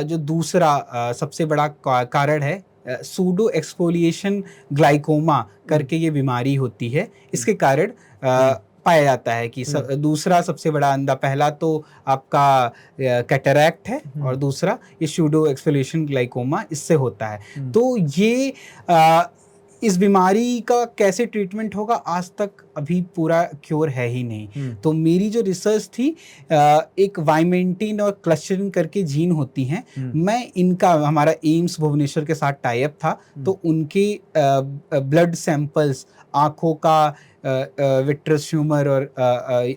जो दूसरा सबसे बड़ा कारण है, सूडो एक्सफोलिएशन ग्लाइकोमा करके ये बीमारी होती है। इसके कारण पाया जाता है कि दूसरा सबसे बड़ा अंधा, पहला तो आपका कैटरैक्ट है और दूसरा ये सूडो एक्सफोलिएशन ग्लाइकोमा, इससे होता है। तो ये इस बीमारी का कैसे ट्रीटमेंट होगा, आज तक अभी पूरा क्योर है ही नहीं। तो मेरी जो रिसर्च थी, एक वाइमेंटिन और क्लस्टरिन करके जीन होती हैं, मैं इनका, हमारा एम्स भुवनेश्वर के साथ टाई अप था, तो उनके ब्लड सैंपल्स, आँखों का विट्रस ह्यूमर और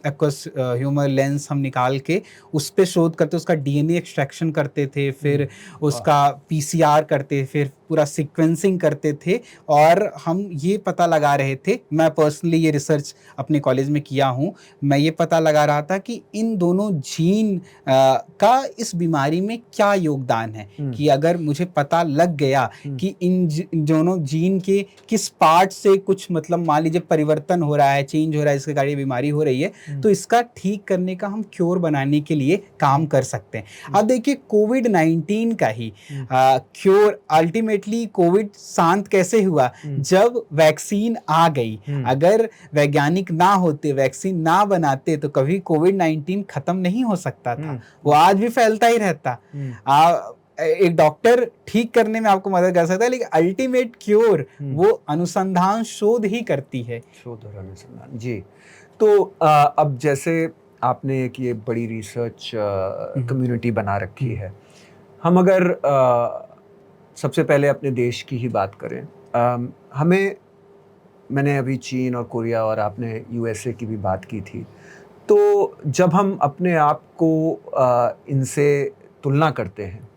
एक्वस ह्यूमर लेंस हम निकाल के उस पे शोध करते, उसका डीएनए एक्सट्रैक्शन करते थे, फिर उसका पीसीआर करते, फिर पूरा सीक्वेंसिंग करते थे, और हम ये पता लगा रहे थे, मैं पर्सनली ये रिसर्च अपने कॉलेज में किया हूँ, मैं ये पता लगा रहा था कि इन दोनों जीन का इस बीमारी में क्या योगदान है। कि अगर मुझे पता लग गया कि इन दोनों जीन के किस पार्ट से कुछ, मतलब मान लीजिए परिवर्तन हो रहा है, चेंज हो रहा है, इसके कारण बीमारी हो रही है, तो इसका ठीक करने का हम क्योर बनाने के लिए काम कर सकते हैं। अब देखिए कोविड-19 का ही क्योर, अल्टीमेटली कोविड शांत कैसे हुआ, जब वैक्सीन आ गई। अगर वैज्ञानिक ना होते, वैक्सीन ना बनाते, तो कभी कोविड-19 खत्म नहीं हो सकता था, वो आज भी फैलता ही रहता। एक डॉक्टर ठीक करने में आपको मदद कर सकता है, लेकिन अल्टीमेट क्योर वो अनुसंधान, शोध ही करती है। शोध और अनुसंधान, जी। तो अब जैसे आपने एक ये बड़ी रिसर्च कम्युनिटी बना रखी है, हम अगर सबसे पहले अपने देश की ही बात करें, मैंने अभी चीन और कोरिया और आपने यूएसए की भी बात की थी, तो जब हम अपने आप को इनसे तुलना करते हैं,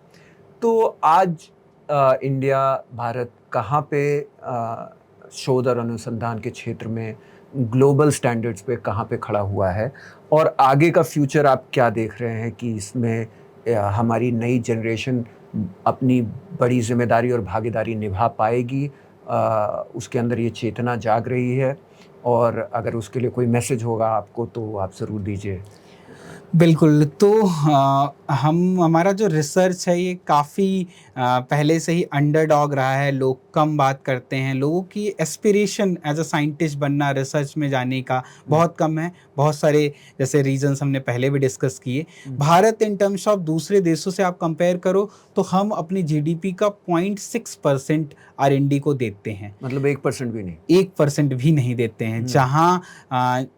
तो आज इंडिया, भारत कहाँ पे शोध और अनुसंधान के क्षेत्र में ग्लोबल स्टैंडर्ड्स पे कहाँ पे खड़ा हुआ है, और आगे का फ्यूचर आप क्या देख रहे हैं कि इसमें हमारी नई जनरेशन अपनी बड़ी जिम्मेदारी और भागीदारी निभा पाएगी, उसके अंदर ये चेतना जाग रही है, और अगर उसके लिए कोई मैसेज होगा आपको तो आप ज़रूर दीजिए। बिल्कुल। तो हमारा जो रिसर्च है ये काफ़ी पहले से ही अंडरडॉग रहा है, लोग कम बात करते हैं, लोगों की एस्पिरेशन एज अ साइंटिस्ट बनना, रिसर्च में जाने का बहुत कम है। बहुत सारे जैसे रीजंस हमने पहले भी डिस्कस किए। भारत इन टर्म्स ऑफ दूसरे देशों से आप कंपेयर करो तो हम अपनी जीडीपी का 0.6% R&D को देते हैं। मतलब 1% भी नहीं? 1% भी नहीं देते हैं। जहाँ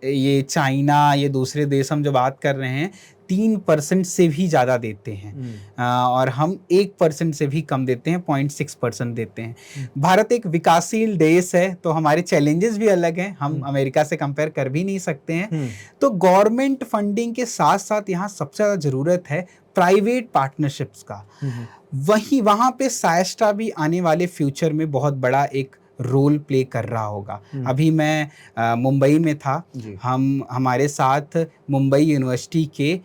ये चाइना, ये दूसरे देश हम जो बात कर रहे हैं 3% से भी ज़्यादा देते हैं, और हम 1% से भी कम देते हैं, 0.6% देते हैं। भारत एक विकासशील देश है, तो हमारे चैलेंजेस भी अलग हैं, हम अमेरिका से कंपेयर कर भी नहीं सकते हैं। तो गवर्नमेंट फंडिंग के साथ साथ यहाँ सबसे ज़्यादा ज़रूरत है प्राइवेट पार्टनरशिप्स का। वहाँ पे साइस्टा भी आने वाले फ्यूचर में बहुत बड़ा एक रोल प्ले कर रहा होगा। अभी मैं मुंबई में था, हमारे साथ मुंबई यूनिवर्सिटी के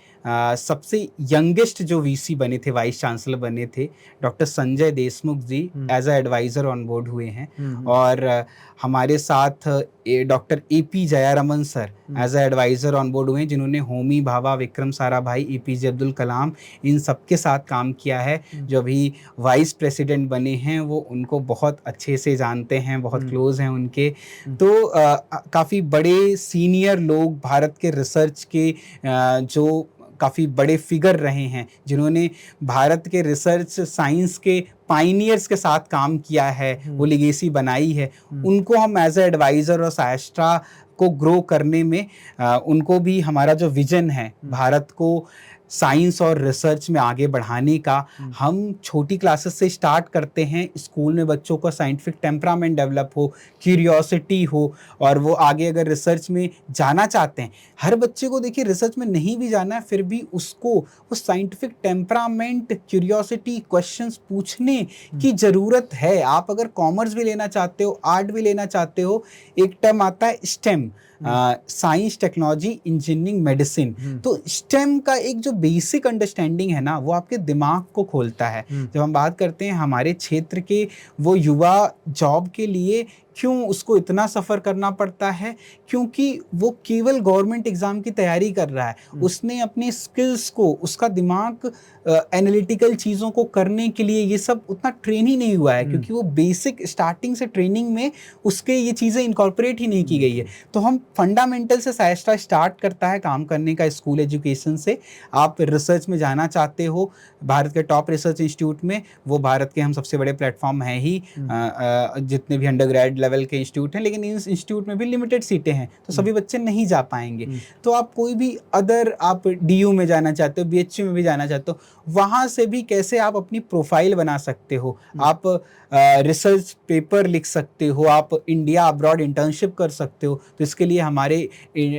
सबसे यंगेस्ट जो वीसी बने थे, वाइस चांसलर बने थे, doctor Sanjay Deshmukh ji as a adviser on board हुए हैं। और हमारे साथ doctor A P Jayaraman sir as a adviser on board हुए हैं, जिन्होंने होमी भाभा, विक्रम साराभाई, एपीजे अब्दुल कलाम, इन सब के साथ काम किया है। जो अभी वाइस प्रेसिडेंट बने हैं वो उनको बहुत अच्छे से जानते हैं, बहुत क्लोज हैं उनके। तो काफ़ी बड़े सीनियर लोग भारत के रिसर्च के जो काफ़ी बड़े फिगर रहे हैं, जिन्होंने भारत के रिसर्च साइंस के पाइनियर्स के साथ काम किया है, वो लिगेसी बनाई है, उनको हम एज ए एडवाइज़र और साइस्ट्रा को ग्रो करने में उनको भी हमारा जो विजन है भारत को साइंस और रिसर्च में आगे बढ़ाने का, हम छोटी क्लासेस से स्टार्ट करते हैं। स्कूल में बच्चों का साइंटिफिक टेम्परामेंट डेवलप हो, क्यूरियोसिटी हो, और वो आगे अगर रिसर्च में जाना चाहते हैं, हर बच्चे को देखिए रिसर्च में नहीं भी जाना है, फिर भी उसको उस साइंटिफिक टेम्परामेंट, क्यूरियोसिटी, क्वेश्चंस पूछने की ज़रूरत है। आप अगर कॉमर्स भी लेना चाहते हो, आर्ट भी लेना चाहते हो, एक टर्म आता है stem, science, technology, engineering, medicine. तो स्टेम का एक जो बेसिक अंडरस्टैंडिंग है ना, वो आपके दिमाग को खोलता है। जब हम बात करते हैं हमारे क्षेत्र के वो युवा जॉब के लिए क्यों उसको इतना सफ़र करना पड़ता है, क्योंकि वो केवल गवर्नमेंट एग्ज़ाम की तैयारी कर रहा है, उसने अपने स्किल्स को, उसका दिमाग एनालिटिकल चीज़ों को करने के लिए ये सब उतना ट्रेन ही नहीं हुआ है, क्योंकि वो बेसिक स्टार्टिंग से ट्रेनिंग में उसके ये चीज़ें इनकॉर्पोरेट ही नहीं की गई है। तो हम फंडामेंटल से साइस्ट्रा स्टार्ट करता है काम करने का स्कूल एजुकेशन से। आप रिसर्च में जाना चाहते हो भारत के टॉप रिसर्च इंस्टीट्यूट में, वो भारत के हम सबसे बड़े प्लेटफॉर्म हैं ही, जितने भी अंडर ग्रेड लेवल के इंस्टीट्यूट हैं, लेकिन इस इंस्टीट्यूट में भी लिमिटेड सीटें हैं, तो सभी बच्चे नहीं जा पाएंगे। तो आप कोई भी अदर, आप DU में जाना चाहते हो, BHU में भी जाना चाहते हो, वहाँ से भी कैसे आप अपनी प्रोफाइल बना सकते हो, आप रिसर्च पेपर लिख सकते हो, आप इंडिया अब्रॉड इंटर्नशिप कर सकते हो। तो इसके लिए हमारे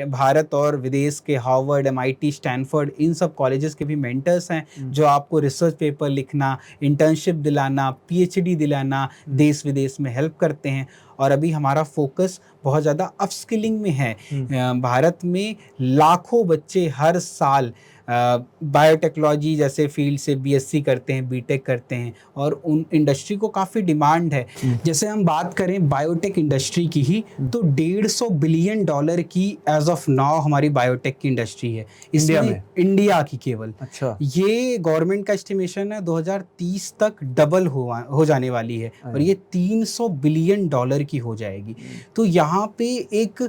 भारत और विदेश के हार्वर्ड, MIT, स्टैनफोर्ड, इन सब कॉलेजेस के भी मेंटर्स हैं जो आपको रिसर्च पेपर लिखना, इंटर्नशिप दिलाना, PhD दिलाना, देश विदेश में हेल्प करते हैं। और अभी हमारा फोकस बहुत ज़्यादा अपस्किलिंग में है। भारत में लाखों बच्चे हर साल बायोटेक्नोलॉजी जैसे फील्ड से BSc करते हैं, BTech करते हैं, और उन इंडस्ट्री को काफ़ी डिमांड है। जैसे हम बात करें बायोटेक इंडस्ट्री की ही, तो $150 बिलियन की एज ऑफ नाउ हमारी बायोटेक की इंडस्ट्री है इंडिया में, इंडिया की केवल। अच्छा, ये गवर्नमेंट का एस्टिमेशन है 2030 तक डबल हो जाने वाली है, और ये $300 बिलियन की हो जाएगी। तो यहाँ पे एक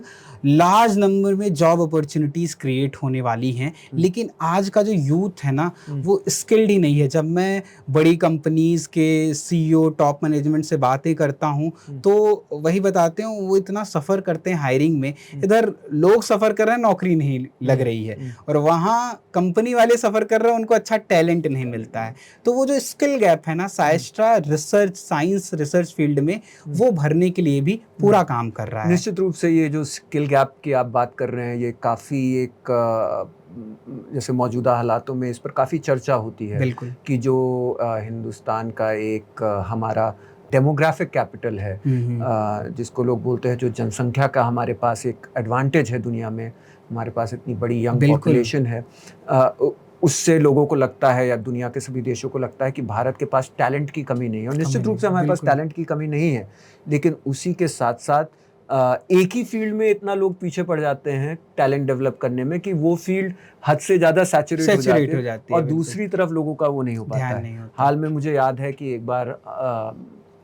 लार्ज नंबर में जॉब अपॉर्चुनिटीज़ क्रिएट होने वाली हैं। लेकिन आज का जो यूथ है ना, वो स्किल्ड ही नहीं है। जब मैं बड़ी कंपनीज़ के CEO, टॉप मैनेजमेंट से बातें करता हूँ, तो वही बताते हैं वो इतना सफ़र करते हैं हायरिंग में। इधर लोग सफ़र कर रहे हैं, नौकरी नहीं लग रही है, और वहाँ कंपनी वाले सफ़र कर रहे हैं, उनको अच्छा टैलेंट नहीं मिलता है। तो वो जो स्किल गैप है ना, साइस्ट्रा रिसर्च, साइंस रिसर्च फील्ड में वो भरने के लिए भी पूरा काम कर रहा है। निश्चित रूप से ये जो स्किल गैप की आप बात कर रहे हैं, ये काफ़ी एक जैसे मौजूदा हालातों में इस पर काफ़ी चर्चा होती है। बिल्कुल। कि जो हिंदुस्तान का एक हमारा डेमोग्राफिक कैपिटल है, जिसको लोग बोलते हैं, जो जनसंख्या का हमारे पास एक एडवांटेज है दुनिया में, हमारे पास इतनी बड़ी यंग पॉपुलेशन है, उससे लोगों को लगता है, या दुनिया के सभी देशों को लगता है कि भारत के पास टैलेंट की कमी नहीं है। और निश्चित रूप से हमारे पास टैलेंट की कमी नहीं है, लेकिन उसी के साथ साथ एक ही फील्ड में इतना लोग पीछे पड़ जाते हैं टैलेंट डेवलप करने में, कि वो फील्ड हद से ज़्यादा सैचुरेट हो जाती है, और दूसरी तरफ लोगों का वो नहीं हो पाता है। हाल में मुझे याद है कि एक बार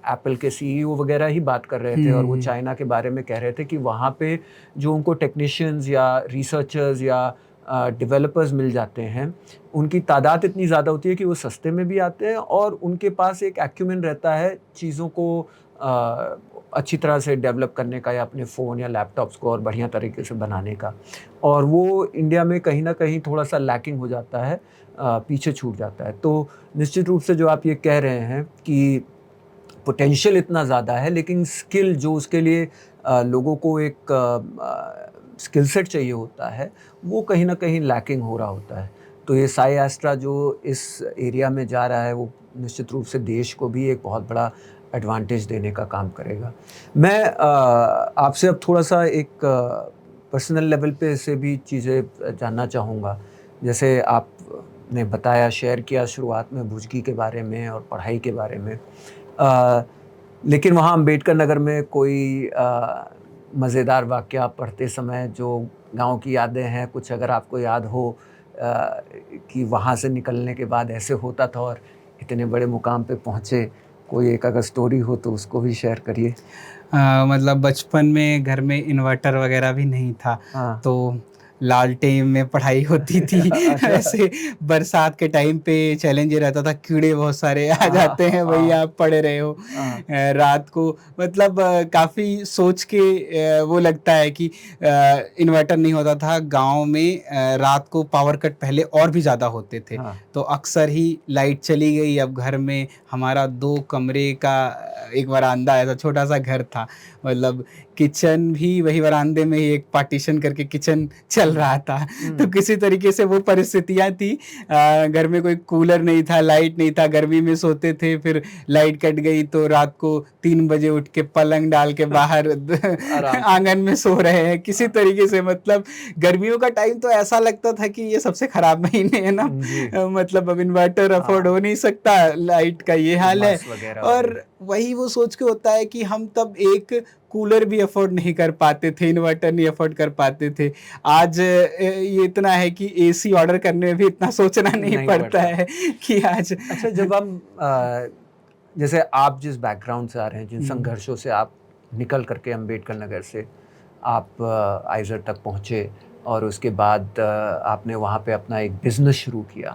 एप्पल के CEO वगैरह ही बात कर रहे थे, और वो चाइना के बारे में कह रहे थे कि वहाँ पे जो उनको टेक्नीशियंस या रिसर्चर्स या डेवलपर्स मिल जाते हैं, उनकी तादाद इतनी ज़्यादा होती है कि वो सस्ते में भी आते हैं, और उनके पास एक एक्यूमेन रहता है चीज़ों को अच्छी तरह से डेवलप करने का, या अपने फ़ोन या लैपटॉप्स को और बढ़िया तरीके से बनाने का। और वो इंडिया में कहीं ना कहीं थोड़ा सा लैकिंग हो जाता है, पीछे छूट जाता है। तो निश्चित रूप से जो आप ये कह रहे हैं कि पोटेंशियल इतना ज़्यादा है, लेकिन स्किल जो उसके लिए लोगों को एक स्किल सेट चाहिए होता है, वो कहीं ना कहीं लैकिंग हो रहा होता है। तो ये साई एस्ट्रा जो इस एरिया में जा रहा है, वो निश्चित रूप से देश को भी एक बहुत बड़ा एडवांटेज देने का काम करेगा। मैं आपसे अब थोड़ा सा एक पर्सनल लेवल पे से भी चीज़ें जानना चाहूँगा। जैसे आपने बताया, शेयर किया शुरुआत में भुजगी के बारे में और पढ़ाई के बारे में, लेकिन वहाँ अम्बेडकर नगर में कोई मज़ेदार वाक़या पढ़ते समय जो गांव की यादें हैं, कुछ अगर आपको याद हो कि वहाँ से निकलने के बाद ऐसे होता था और इतने बड़े मुकाम पे पहुँचे, कोई एक अगर स्टोरी हो तो उसको भी शेयर करिए। मतलब बचपन में घर में इन्वर्टर वगैरह भी नहीं था, तो लालटेन में पढ़ाई होती थी। ऐसे बरसात के टाइम पे चैलेंज ये रहता था, कीड़े बहुत सारे आ जाते हैं, वही आप पढ़ रहे हो रात को। मतलब काफ़ी सोच के वो लगता है कि इन्वर्टर नहीं होता था गांव में, रात को पावर कट पहले और भी ज़्यादा होते थे, तो अक्सर ही लाइट चली गई। अब घर में हमारा 2 कमरे का एक वरांदा, ऐसा छोटा सा घर था, मतलब किचन भी वही बरामदे में ही एक पार्टीशन करके किचन चल रहा था। तो किसी तरीके से वो परिस्थितियां थी। घर में कोई कूलर नहीं था, लाइट नहीं था, गर्मी में सोते थे, फिर लाइट कट गई तो रात को 3 बजे उठ के पलंग डाल के बाहर आंगन में सो रहे हैं किसी तरीके से। मतलब गर्मियों का टाइम तो ऐसा लगता था कि ये सबसे खराब महीने है ना। मतलब अब इन्वर्टर अफोर्ड हो नहीं सकता, लाइट का ये हाल है। और वही वो सोच के होता है कि हम तब एक कूलर भी अफोर्ड नहीं कर पाते थे, इन्वर्टर नहीं अफोर्ड कर पाते थे। आज ये इतना है कि एसी ऑर्डर करने में भी इतना सोचना नहीं पड़ता है कि आज। अच्छा, जब हम जैसे आप जिस बैकग्राउंड से आ रहे हैं, जिन संघर्षों से आप निकल करके अम्बेडकर नगर से आप आइजर तक पहुँचे और उसके बाद आपने वहाँ पे अपना एक बिजनेस शुरू किया,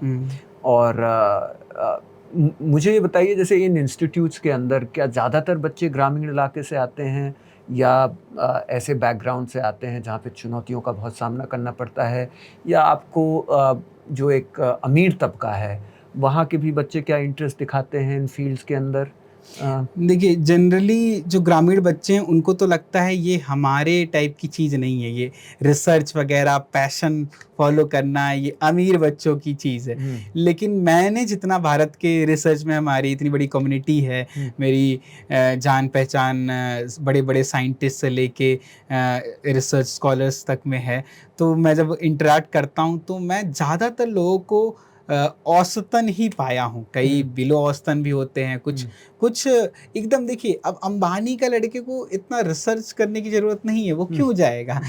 और मुझे ये बताइए, जैसे इन इंस्टीट्यूट्स के अंदर क्या ज़्यादातर बच्चे ग्रामीण इलाके से आते हैं या ऐसे बैकग्राउंड से आते हैं जहाँ पे चुनौतियों का बहुत सामना करना पड़ता है, या आपको जो एक अमीर तबका है वहाँ के भी बच्चे क्या इंटरेस्ट दिखाते हैं इन फील्ड्स के अंदर? देखिए, जनरली जो ग्रामीण बच्चे हैं उनको तो लगता है ये हमारे टाइप की चीज़ नहीं है, ये रिसर्च वगैरह पैशन फॉलो करना ये अमीर बच्चों की चीज़ है। लेकिन मैंने जितना भारत के रिसर्च में, हमारी इतनी बड़ी कम्युनिटी है, मेरी जान पहचान बड़े बड़े साइंटिस्ट से लेके रिसर्च स्कॉलर्स तक में है। तो मैं जब इंटरेक्ट करता हूँ तो मैं ज़्यादातर लोगों को औसतन ही पाया हूँ। कई बिलो औसतन भी होते हैं, कुछ एकदम। देखिए, अब अंबानी का लड़के को इतना रिसर्च करने की ज़रूरत नहीं है, वो क्यों जाएगा।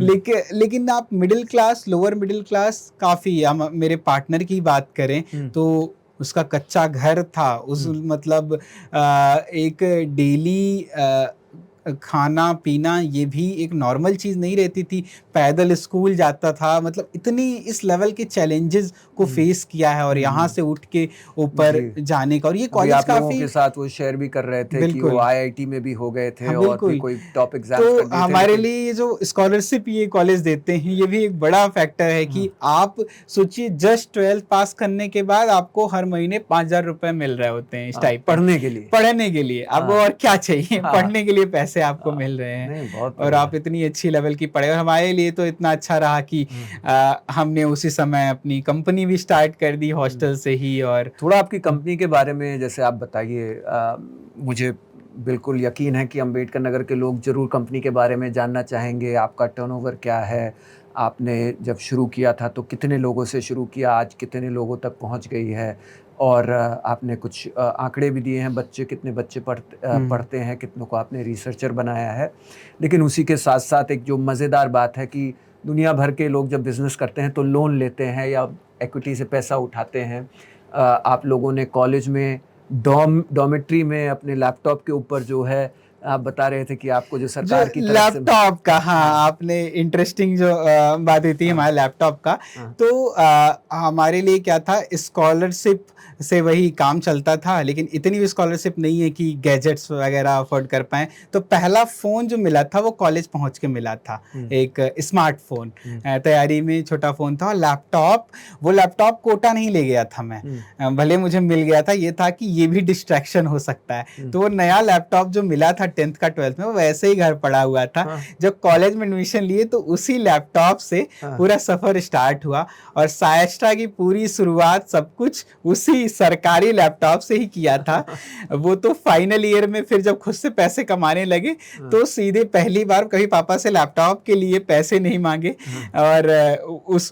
लेकिन आप middle class, lower middle class काफ़ी, हम मेरे पार्टनर की बात करें तो उसका कच्चा घर था, उस मतलब एक डेली खाना पीना ये भी एक नॉर्मल चीज़ नहीं रहती थी, पैदल स्कूल जाता था। मतलब इतनी इस लेवल के चैलेंजेस को फेस किया है, और यहाँ से उठ के ऊपर जाने का। और ये कॉलेज आप काफी लोगों के साथ वो शेयर भी कर रहे थे कि वो आईआईटी में भी हो गए थे और भी कोई टॉप एग्जाम तो कर दिए थे। हमारे लिए ये जो स्कॉलरशिप ये कॉलेज देते हैं, ये भी एक बड़ा फैक्टर है कि आप सोचिए, जस्ट 12th पास करने के बाद आपको हर महीने 5,000 रुपए मिल रहे होते हैं स्टाइपेंड, पढ़ने के लिए। आपको और क्या चाहिए, पढ़ने के लिए पैसे आपको मिल रहे हैं, और आप इतनी अच्छी लेवल की पढ़े। और हमारे लिए तो इतना अच्छा रहा कि हमने उसी समय अपनी कंपनी भी स्टार्ट कर दी हॉस्टल से ही। और थोड़ा आपकी कंपनी के बारे में जैसे आप बताइए, मुझे बिल्कुल यकीन है कि अम्बेडकर नगर के लोग ज़रूर कंपनी के बारे में जानना चाहेंगे। आपका टर्नओवर क्या है, आपने जब शुरू किया था तो कितने लोगों से शुरू किया, आज कितने लोगों तक पहुंच गई है, और आपने कुछ आंकड़े भी दिए हैं, बच्चे कितने बच्चे पढ़ते हैं, कितनों को आपने रिसर्चर बनाया है। लेकिन उसी के साथ साथ एक जो मज़ेदार बात है कि दुनिया भर के लोग जब बिज़नेस करते हैं तो लोन लेते हैं या इक्विटी से पैसा उठाते हैं। आप लोगों ने कॉलेज में डॉर्मेट्री में अपने लैपटॉप के ऊपर जो है, आप बता रहे थे कि आपको जो सरकार की तरफ से लैपटॉप का, हाँ, आपने इंटरेस्टिंग जो बात हुई थी हमारे लैपटॉप का। तो हमारे लिए क्या था, स्कॉलरशिप से वही काम चलता था, लेकिन इतनी भी स्कॉलरशिप नहीं है कि गैजेट्स वगैरह अफोर्ड कर पाएँ। तो पहला फ़ोन जो मिला था वो कॉलेज पहुंच के मिला था, एक स्मार्टफोन। तैयारी में छोटा फ़ोन था। और वो लैपटॉप कोटा नहीं ले गया था मैं, भले मुझे मिल गया था, ये था कि ये भी डिस्ट्रैक्शन हो सकता है। तो वो नया लैपटॉप जो मिला था 10th का 12th में, वो वैसे ही घर पड़ा हुआ था। जब कॉलेज में एडमिशन लिए तो उसी लैपटॉप से पूरा सफ़र स्टार्ट हुआ, और सायस्ट्रा की पूरी शुरुआत सब कुछ उसी सरकारी लैपटॉप से ही किया था। वो तो फाइनल ईयर में फिर जब खुद से पैसे कमाने लगे तो सीधे पहली बार कभी पापा से लैपटॉप के लिए पैसे नहीं मांगे, और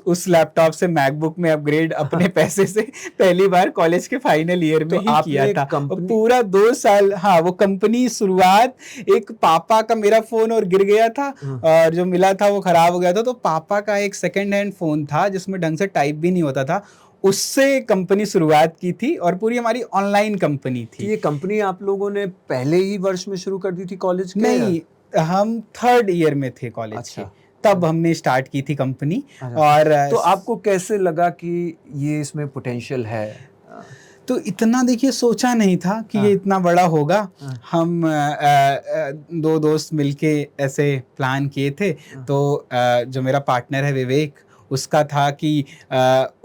उस लैपटॉप से मैकबुक में अपग्रेड अपने पैसे से पहली बार कॉलेज के फाइनल ईयर में ही किया था। पूरा 2 साल, हाँ, वो कंपनी शुरुआत, एक पापा का मेरा फोन और गिर गया था, और जो मिला था वो खराब हो गया था। तो पापा का एक सेकेंड हैंड फोन था जिसमें ढंग से टाइप भी नहीं होता था, उससे कंपनी शुरुआत की थी, और पूरी हमारी ऑनलाइन कंपनी थी। ये कंपनी आप लोगों ने पहले ही वर्ष में शुरू कर दी थी कॉलेज के? नहीं, हम 3rd ईयर में थे कॉलेज के, तब हमने स्टार्ट की थी कंपनी। और तो आपको कैसे लगा कि ये इसमें पोटेंशियल है? तो इतना, देखिए, सोचा नहीं था कि ये इतना बड़ा होगा। हम 2 दोस्त मिलके ऐसे प्लान किए थे। तो जो मेरा पार्टनर है विवेक, उसका था कि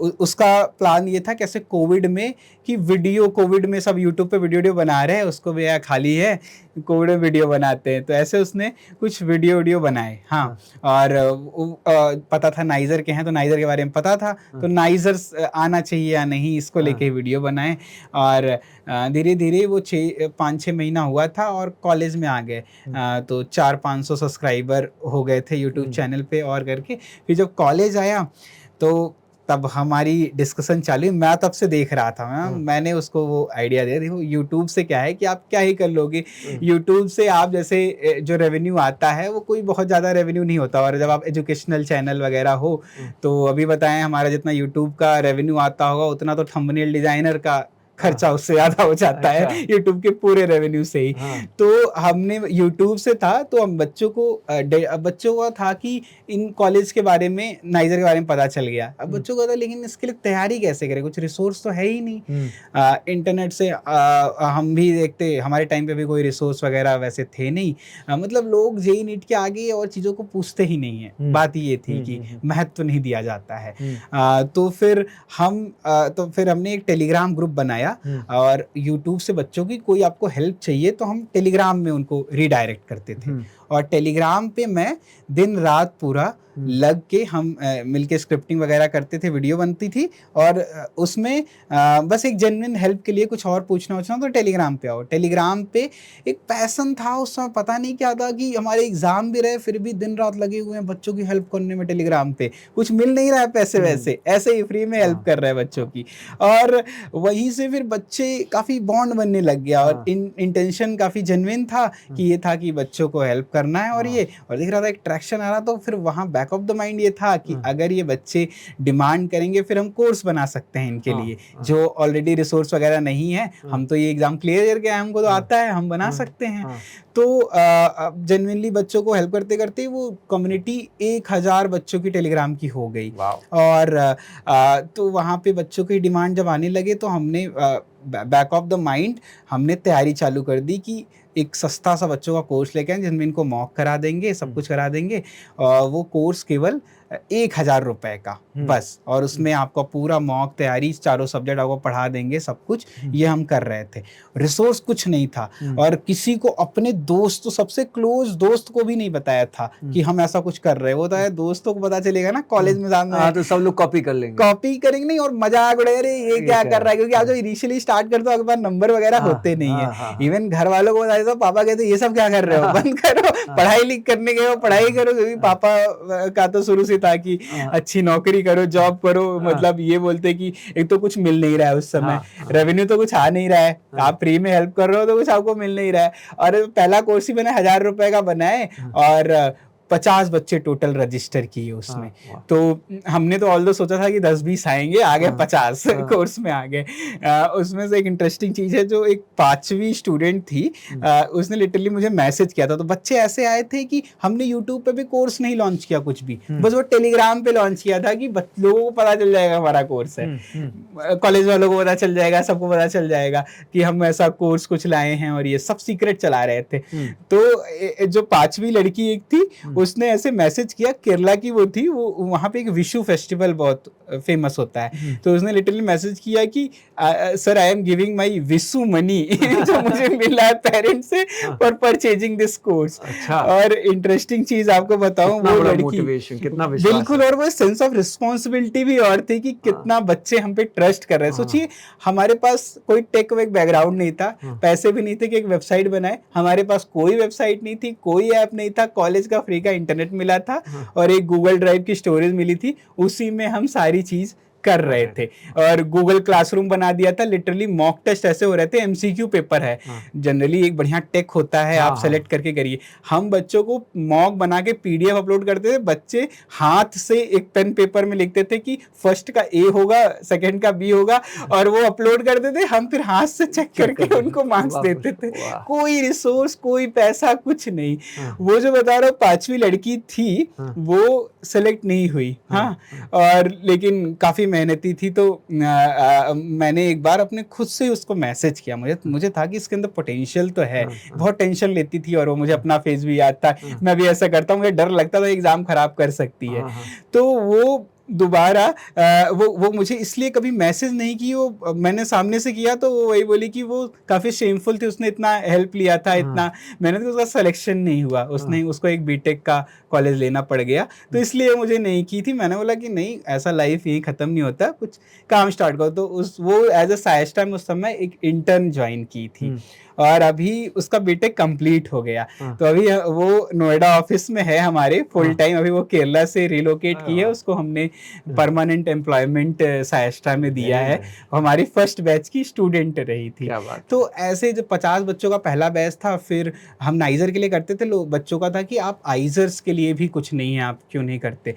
उसका प्लान ये था कैसे कोविड में कि कोविड में सब यूट्यूब पे वीडियो बना रहे हैं, उसको भी खाली है कोविड में वीडियो बनाते हैं, तो ऐसे उसने कुछ वीडियो बनाए। हाँ, और पता था नाइजर के हैं, तो नाइजर के बारे में पता था, तो नाइजर आना चाहिए या नहीं इसको लेके वीडियो बनाए। और धीरे धीरे वो 5-6 महीना हुआ था और कॉलेज में आ गए, तो 400-500 सब्सक्राइबर हो गए थे यूट्यूब चैनल पे और करके। फिर जब कॉलेज आया तो तब हमारी डिस्कशन चालू, मैं तब से देख रहा था, मैंने उसको वो आइडिया दिया, देखो यूट्यूब से क्या है कि आप क्या ही कर लोगे, यूट्यूब से आप जैसे जो रेवेन्यू आता है वो कोई बहुत ज़्यादा रेवेन्यू नहीं होता, और जब आप एजुकेशनल चैनल वगैरह हो तो अभी बताएं हमारा जितना यूट्यूब का रेवेन्यू आता होगा उतना तो थंबनेल डिजाइनर का खर्चा उससे ज्यादा हो जाता है यूट्यूब के पूरे रेवेन्यू से ही। तो हमने यूट्यूब से था, तो हम बच्चों को था कि इन कॉलेज के बारे में, नाइजर के बारे में पता चल गया। अब बच्चों को था लेकिन इसके लिए तैयारी कैसे करें, कुछ रिसोर्स तो है ही नहीं। इंटरनेट से हम भी देखते, हमारे टाइम पे भी कोई रिसोर्स वगैरह वैसे थे नहीं, मतलब लोग जेईई नीट के आगे और चीज़ों को पूछते ही नहीं है। बात ये थी कि महत्व नहीं दिया जाता है। तो फिर हमने एक टेलीग्राम ग्रुप बनाया, और YouTube से बच्चों की कोई आपको हेल्प चाहिए तो हम टेलीग्राम में उनको रीडायरेक्ट करते थे, और टेलीग्राम पे मैं दिन रात पूरा लग के हम मिलके स्क्रिप्टिंग वगैरह करते थे, वीडियो बनती थी, और उसमें बस एक जेन्युइन हेल्प के लिए कुछ और पूछना तो टेलीग्राम पे आओ। टेलीग्राम पे एक पैसन था उस समय, पता नहीं क्या था कि हमारे एग्जाम भी रहे फिर भी दिन रात लगे हुए हैं बच्चों की हेल्प करने में। टेलीग्राम पे कुछ मिल नहीं रहा है पैसे वैसे, ऐसे ही फ्री में हेल्प कर रहे हैं बच्चों की, और वहीं से फिर बच्चे काफ़ी बॉन्ड बनने लग गया, और इंटेंशन काफ़ी जेन्युइन था कि ये था कि बच्चों को हेल्प करना है, और दिख रहा था एक ट्रैक्शन आ रहा। तो फिर वहाँ बैक ऑफ द माइंड ये था कि अगर ये बच्चे डिमांड करेंगे फिर हम कोर्स बना सकते हैं इनके लिए, जो ऑलरेडी रिसोर्स वगैरह नहीं है, हम तो ये एग्जाम क्लियर करके आए, हमको तो आता है, हम बना सकते हैं। तो जेन्युइनली बच्चों को हेल्प करते करते वो कम्युनिटी 1000 बच्चों की टेलीग्राम की हो गई। और तो वहाँ पे बच्चों की डिमांड जब आने लगे तो हमने बैक ऑफ द माइंड हमने तैयारी चालू कर दी कि एक सस्ता सा बच्चों का कोर्स लेके आए जिसमें इनको मॉक करा देंगे, सब कुछ करा देंगे, और वो कोर्स केवल 1000 रुपए का बस, और उसमें आपका पूरा मॉक तैयारी, चारों सब्जेक्ट आपको पढ़ा देंगे, सब कुछ ये हम कर रहे थे। रिसोर्स कुछ नहीं था, और किसी को अपने दोस्त, सबसे क्लोज दोस्त को भी नहीं बताया था कि हम ऐसा कुछ कर रहे हैं। वो तो दोस्तों को पता चलेगा ना कॉलेज में सामने, तो सब लोग कॉपी करेंगे नहीं, और मजाक उड़े, अरे ये क्या कर रहा है, क्योंकि आप जो इनिशियली स्टार्ट करते हो आपके पास नंबर वगैरह होते नहीं है। इवन घर वालों को बताया तो पापा कहते ये सब क्या कर रहे हो, बंद करो, पढ़ाई करने गए हो पढ़ाई करो, क्योंकि पापा का तो शुरू से था कि अच्छी नौकरी करो, जॉब करो, मतलब ये बोलते कि एक तो कुछ मिल नहीं रहा है उस समय, रेवेन्यू तो कुछ आ नहीं रहा है, आप फ्री में हेल्प कर रहे हो तो कुछ आपको मिल नहीं रहा है, और पहला कोर्स ही मैंने 1000 रुपए का बनाए, और 50 बच्चे टोटल रजिस्टर किए उसमें। तो हमने तो ऑल्दो सोचा था कि 10-20 आएंगे, आगे 50 कोर्स में आ गए। उसमें से एक इंटरेस्टिंग चीज़ है, जो एक 5वीं स्टूडेंट थी, उसने लिटरली मुझे मैसेज किया था। तो बच्चे ऐसे आए थे कि हमने यूट्यूब पे भी कोर्स नहीं लॉन्च किया कुछ भी, बस वो टेलीग्राम पे लॉन्च किया था कि लोगों को पता चल जाएगा हमारा कोर्स है, कॉलेज वालों को पता चल जाएगा, सबको पता चल जाएगा कि हम ऐसा कोर्स कुछ लाए हैं, और ये सब सीक्रेट चला रहे थे। तो जो 5वीं लड़की एक थी, उसने ऐसे मैसेज किया, केरला की वो थी, वो वहाँ पे एक विशु फेस्टिवल बहुत फेमस होता है, तो उसने लिटरली मैसेज किया कि sir I am giving my Vishu money जो मुझे मिला है पेरेंट्स से फॉर परचेजिंग दिस कोर्स। और इंटरेस्टिंग चीज आपको बताऊं, वो लड़की कितना बिल्कुल, और वो सेंस ऑफ रिस्पॉन्सिबिलिटी भी और थी कि कितना बच्चे हम पे ट्रस्ट कर रहे हैं। सोचिए, हमारे पास कोई टेक वेक बैकग्राउंड नहीं था, पैसे भी नहीं थे कि एक वेबसाइट बनाए, हमारे पास कोई वेबसाइट नहीं थी, कोई ऐप नहीं था, कॉलेज का फ्री का इंटरनेट मिला था, और एक गूगल ड्राइव की स्टोरेज मिली थी, उसी में हम सारी चीज कर रहे थे। और गूगल क्लासरूम बना दिया था, लिटरली मॉक टेस्ट ऐसे हो रहे थे, एमसीक्यू पेपर है, जनरली एक बढ़िया टेक होता है, आप सेलेक्ट करके करिए। हम बच्चों को मॉक बना के पीडीएफ अपलोड करते थे, बच्चे हाथ से एक पेन पेपर में लिखते थे कि फर्स्ट का ए होगा, सेकंड का बी होगा, और वो अपलोड करते थे, हम फिर हाथ से चेक करके उनको मार्क्स देते थे। कोई रिसोर्स, कोई पैसा, कुछ नहीं। वो जो बता रहा हूँ 5वीं लड़की थी, वो सेलेक्ट नहीं हुई, हाँ, और लेकिन काफी मेहनती थी। तो मैंने एक बार अपने खुद से उसको मैसेज किया, मुझे था कि इसके अंदर पोटेंशियल तो है, बहुत टेंशन लेती थी, और वो मुझे अपना फेस भी याद था, मैं भी ऐसा करता हूँ, मुझे डर लगता था एग्जाम खराब कर सकती है। तो वो दोबारा वो मुझे इसलिए कभी मैसेज नहीं की, वो मैंने सामने से किया तो वो वही बोली कि वो काफ़ी शेमफुल थी, उसने इतना हेल्प लिया था, इतना मैंने तो उसका सिलेक्शन नहीं हुआ, उसने उसको एक बीटेक का कॉलेज लेना पड़ गया, तो इसलिए मुझे नहीं की थी। मैंने बोला कि नहीं, ऐसा लाइफ यही ख़त्म नहीं होता, कुछ काम स्टार्ट करो। तो वो एज अ साइस्टा में उस समय एक इंटर्न ज्वाइन की थी और अभी उसका बीटेक कंप्लीट हो गया। तो अभी वो नोएडा ऑफिस में है हमारे फुल टाइम। अभी वो केरला से रिलोकेट की है, उसको हमने परमानेंट एम्प्लॉयमेंट साइस्टा में दिया है। हमारी फर्स्ट बैच की स्टूडेंट रही थी। तो ऐसे जब 50 बच्चों का पहला बैच था, फिर हम नाइजर के लिए करते थे, लोग बच्चों का था कि आप आइजर्स के लिए भी कुछ नहीं है, आप क्यों नहीं करते।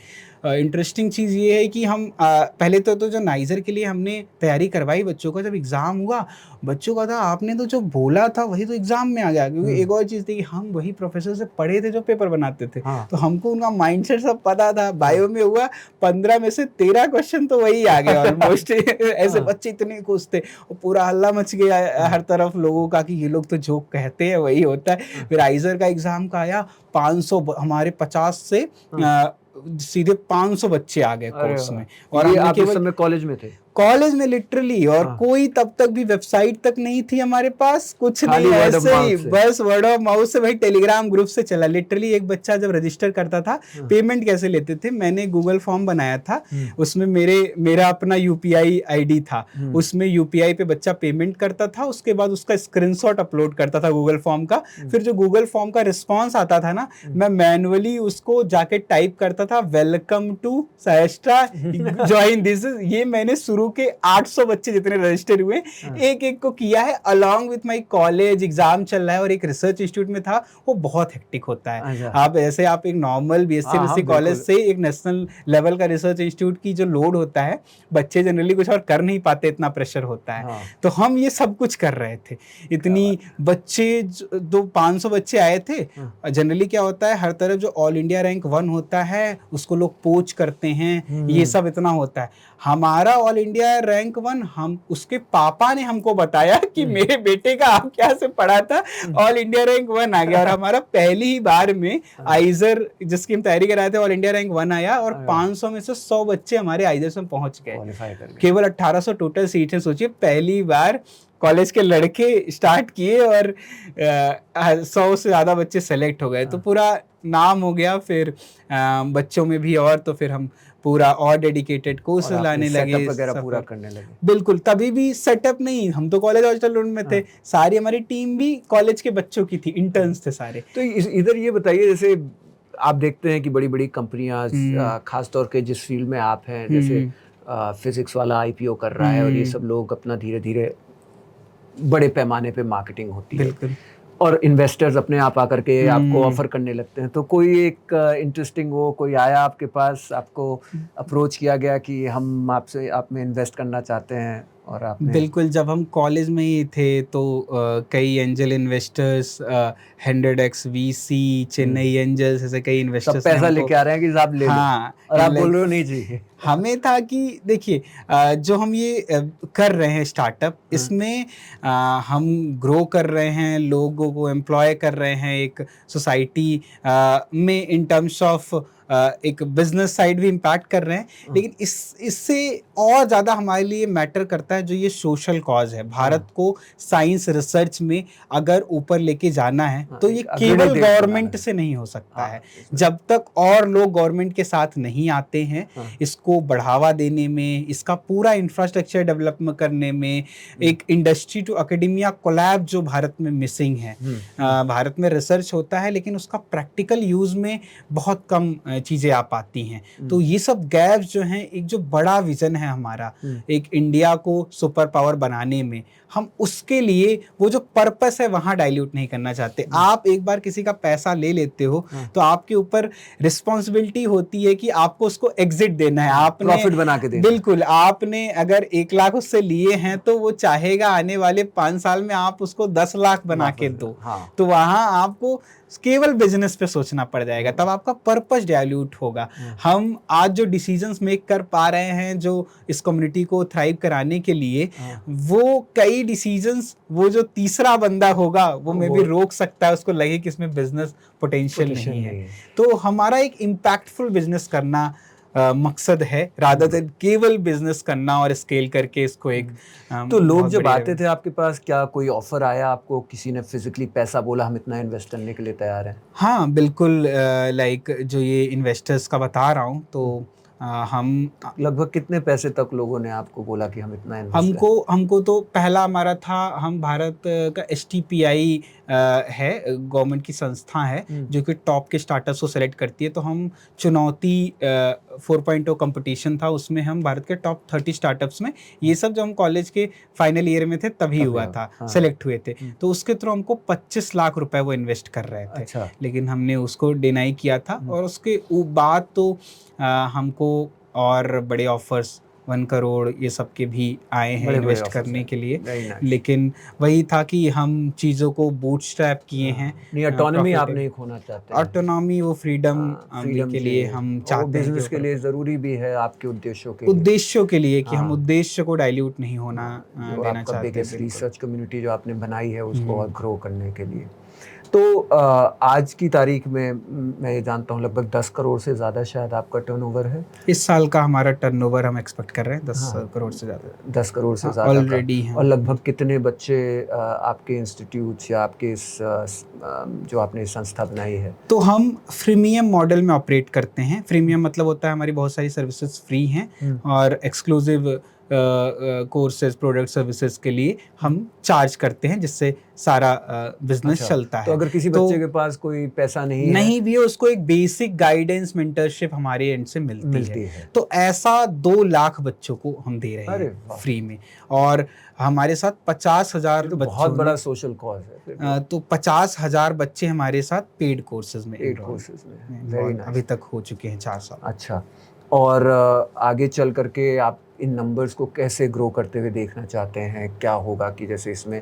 इंटरेस्टिंग चीज़ ये है कि हम पहले तो जो नाइजर के लिए हमने तैयारी करवाई बच्चों का, जब एग्ज़ाम हुआ बच्चों का था आपने तो जो बोला था वही तो एग्ज़ाम में आ गया। क्योंकि एक और चीज़ थी कि हम वही प्रोफेसर से पढ़े थे जो पेपर बनाते थे, तो हमको उनका माइंडसेट सब पता था। बायो में हुआ 15 में से 13 क्वेश्चन तो वही आ गया ऑलमोस्ट। ऐसे बच्चे इतने खुश थे, पूरा हल्ला मच गया हर तरफ लोगों का कि ये लोग तो जो कहते हैं वही होता है। फिर आइजर का एग्ज़ाम का आया, 500 हमारे 50 से सीधे 500 बच्चे आ गए कोर्स में। और ये आप उस समय कॉलेज में थे? कॉलेज में लिटरली, और कोई तब तक भी वेबसाइट तक नहीं थी हमारे पास, कुछ नहीं, ऐसे ही बस वर्ड ऑफ माउथ से, भाई टेलीग्राम ग्रुप से चला। लिटरली एक बच्चा जब रजिस्टर करता था, पेमेंट कैसे लेते थे, मैंने गूगल फॉर्म बनाया था, उसमें मेरा अपना यूपीआई आईडी था, उसमें यूपीआई पे बच्चा पेमेंट करता था, उसके बाद उसका स्क्रीनशॉट अपलोड करता था गूगल फॉर्म का। फिर जो गूगल फॉर्म का रिस्पॉन्स आता था ना, मैं मैनुअली उसको जाके टाइप करता था, वेलकम टू साइस्टा ज्वाइन दिस। ये मैंने शुरू के 800 बच्चे जितने रजिस्टर हुए, एक एक को किया है along with my college. Exam चल रहा है और एक रिसर्च इंस्टीट्यूट में था, वो बहुत हेक्टिक होता है। आप ऐसे आप एक नॉर्मल बीएससी कॉलेज से एक नेशनल लेवल का रिसर्च इंस्टीट्यूट की जो लोड होता है, बच्चे जनरली कुछ और कर नहीं पाते, इतना प्रेशर होता है। तो हम ये सब कुछ कर रहे थे। इतनी बच्चे, 500 बच्चे आए थे। जनरली क्या होता है, हर तरफ जो ऑल इंडिया रैंक 1 होता है उसको लोग पोच करते हैं, ये सब इतना होता है। हमारा ऑल इंडिया रैंक 1, हम उसके पापा ने हमको बताया कि मेरे बेटे का आप क्या से पढ़ा था, ऑल इंडिया रैंक 1 आ गया। और हमारा पहली ही बार में आइजर जिसकी हम तैयारी कर रहे थे, ऑल इंडिया रैंक 1 आया और 500 में से 100 बच्चे हमारे आइजर्स में पहुंच गए। केवल 1800 टोटल सीट है। सोचिए पहली बार कॉलेज के लड़के स्टार्ट किए और 100 से ज़्यादा बच्चे सेलेक्ट हो गए, तो पूरा नाम हो गया। फिर बच्चों में भी, और तो फिर हम पूरा और डेडिकेटेड कोर्स लाने लगे, वगैरह पूरा करने लगे। बिल्कुल, तभी भी सेटअप नहीं, हम तो कॉलेज हॉस्टल रूम में थे, सारी हमारी टीम भी कॉलेज के बच्चों की थी, इंटर्न्स थे सारे। तो इधर ये बताइए, जैसे आप देखते हैं कि बड़ी बड़ी कंपनियां, खास तौर के जिस फील्ड में आप हैं, जैसे फिजिक्स वाला आईपीओ कर रहा है, और ये सब लोग अपना धीरे धीरे बड़े पैमाने पे मार्केटिंग होती है और इन्वेस्टर्स अपने आप आकर के आपको ऑफर करने लगते हैं। तो कोई एक इंटरेस्टिंग वो कोई आया आपके पास, आपको अप्रोच किया गया कि हम आपसे, आप में इन्वेस्ट करना चाहते हैं? और आपने बिल्कुल, जब हम कॉलेज में ही थे तो कई angel investors, 100x VC, Chennai angels, ऐसे कई इन्वेस्टर्स सब पैसा लेके आ रहे हैं कि साहब ले लो, और आप बोल रहे हो नहीं जी। हमें था कि देखिए, जो हम ये कर रहे हैं स्टार्टअप, इसमें हम ग्रो कर रहे हैं, लोगों को एम्प्लॉय कर रहे हैं, एक सोसाइटी में इन टर्म्स ऑफ एक बिजनेस साइड भी इम्पैक्ट कर रहे हैं, लेकिन इससे और ज़्यादा हमारे लिए मैटर करता है जो ये सोशल कॉज है। भारत को साइंस रिसर्च में अगर ऊपर लेके जाना है तो ये केवल गवर्नमेंट से नहीं हो सकता है। जब तक और लोग गवर्नमेंट के साथ नहीं आते हैं, इसको बढ़ावा देने में, इसका पूरा इंफ्रास्ट्रक्चर डेवलपमेंट करने में, एक इंडस्ट्री टू एकेडमिया कोलैब जो भारत में मिसिंग है। भारत में रिसर्च होता है लेकिन उसका प्रैक्टिकल यूज़ में बहुत कम चीज़ें आ पाती हैं। तो ये सब गैप्स जो हैं, एक जो बड़ा विजन है हमारा, एक इंडिया को सुपर पावर बनाने में, हम उसके लिए वो जो पर्पस है वहाँ डाइल्यूट नहीं करना चाहते। आप एक बार किसी का पैसा ले लेते हो तो आपके ऊपर रिस्पॉन्सिबिलिटी होती है कि आपको उसको एग्जिट देना है, आपने प्रॉफिट बना के देना। बिल्कुल, आपने अगर 1 लाख उससे लिए हैं तो वो चाहेगा आने वाले 5 साल में आप उसको 10 लाख बना के दो। तो वहाँ आपको केवल बिजनेस पे सोचना पड़ जाएगा, तब आपका पर्पस डाइल्यूट होगा। हम आज जो डिसीजंस मेक कर पा रहे हैं जो इस कम्युनिटी को थ्राइव कराने के लिए, वो कई डिसीजंस, वो जो तीसरा बंदा होगा वो मे भी रोक सकता है, उसको लगे कि इसमें बिजनेस पोटेंशियल नहीं है। तो हमारा एक इम्पैक्टफुल बिजनेस करना मकसद है, रादर देन केवल बिजनेस करना और स्केल करके इसको एक तो लोग बहुत जब बड़ी आते थे आपके पास, क्या कोई ऑफर आया आपको, किसी ने फिजिकली पैसा बोला हम इतना इन्वेस्ट करने के लिए तैयार हैं? हाँ, बिल्कुल लाइक जो ये इन्वेस्टर्स का बता रहा हूँ, तो हम लगभग कितने पैसे तक लोगों ने आपको बोला कि हम इतना इन्वेस्ट हमको तो पहला हमारा था, हम भारत का एसटीपीआई है, गवर्नमेंट की संस्था है जो कि टॉप के स्टार्टअप्स को सेलेक्ट करती है। तो हम चुनौती 4.0 कंपटीशन था, उसमें हम भारत के टॉप 30 स्टार्टअप्स में, ये सब जब हम कॉलेज के फाइनल ईयर में थे तभी हुआ था, सेलेक्ट हुए थे। तो उसके थ्रू हमको 25 लाख रुपए वो इन्वेस्ट कर रहे थे। अच्छा। लेकिन हमने उसको डिनाई किया था, और उसके बाद तो हमको और बड़े ऑफर्स 1 करोड़ ये सब के भी आए हैं बड़े इन्वेस्ट offers करने हैं। के लिए। Very nice। लेकिन वही था कि हम चीज़ों को बूटस्ट्रैप किए हैं। नहीं, ऑटोनॉमी आप नहीं खोना चाहते हैं। ऑटोनॉमी, वो फ्रीडम फ्रीडम के लिए हम चाहते हैं कि बिजनेस के लिए जरूरी भी है, आपके उद्देश्यों के लिए। उद्देश्यों के लिए कि हम हाँ। उद्देश्य को डाइल्यूट नहीं होना जो देना आपका चाहते बिगेस्ट हैं। रिसर्च कम्युनिटी जो आपने बनाई है उसको और ग्रो करने के लिए। तो आज की तारीख में मैं ये जानता हूँ लगभग 10 करोड़ से ज़्यादा शायद आपका टर्नओवर है। इस साल का हमारा टर्नओवर हम एक्सपेक्ट कर रहे हैं 10 करोड़ से ज़्यादा। 10 करोड़ से ज़्यादा ऑलरेडी का। और लगभग कितने बच्चे आपके इंस्टीट्यूट्स या आपके इस जो आपने संस्था बनाई है? तो हम फ्रीमियम मॉडल में ऑपरेट करते हैं। फ्रीमियम मतलब होता है हमारी बहुत सारी सर्विसेज फ्री हैं, और एक्सक्लूसिव कोर्सेज, प्रोडक्ट, सर्विसेज के लिए हम चार्ज करते हैं, जिससे सारा बिजनेस चलता है। तो अगर किसी बच्चे के पास कोई पैसा नहीं भी है, उसको एक बेसिक गाइडेंस, मेंटरशिप हमारे एंड से मिलती है। तो ऐसा 2 लाख बच्चों को हम दे रहे हैं फ्री में, और हमारे साथ 50,000 तो बच्चों बहुत बड़ा सोशल कॉज है। तो 50,000 बच्चे हमारे साथ पेड कोर्सेज में अभी तक हो चुके हैं 4 साल। अच्छा। और आगे चल करके आप इन नंबर्स को कैसे ग्रो करते हुए देखना चाहते हैं? क्या होगा कि जैसे इसमें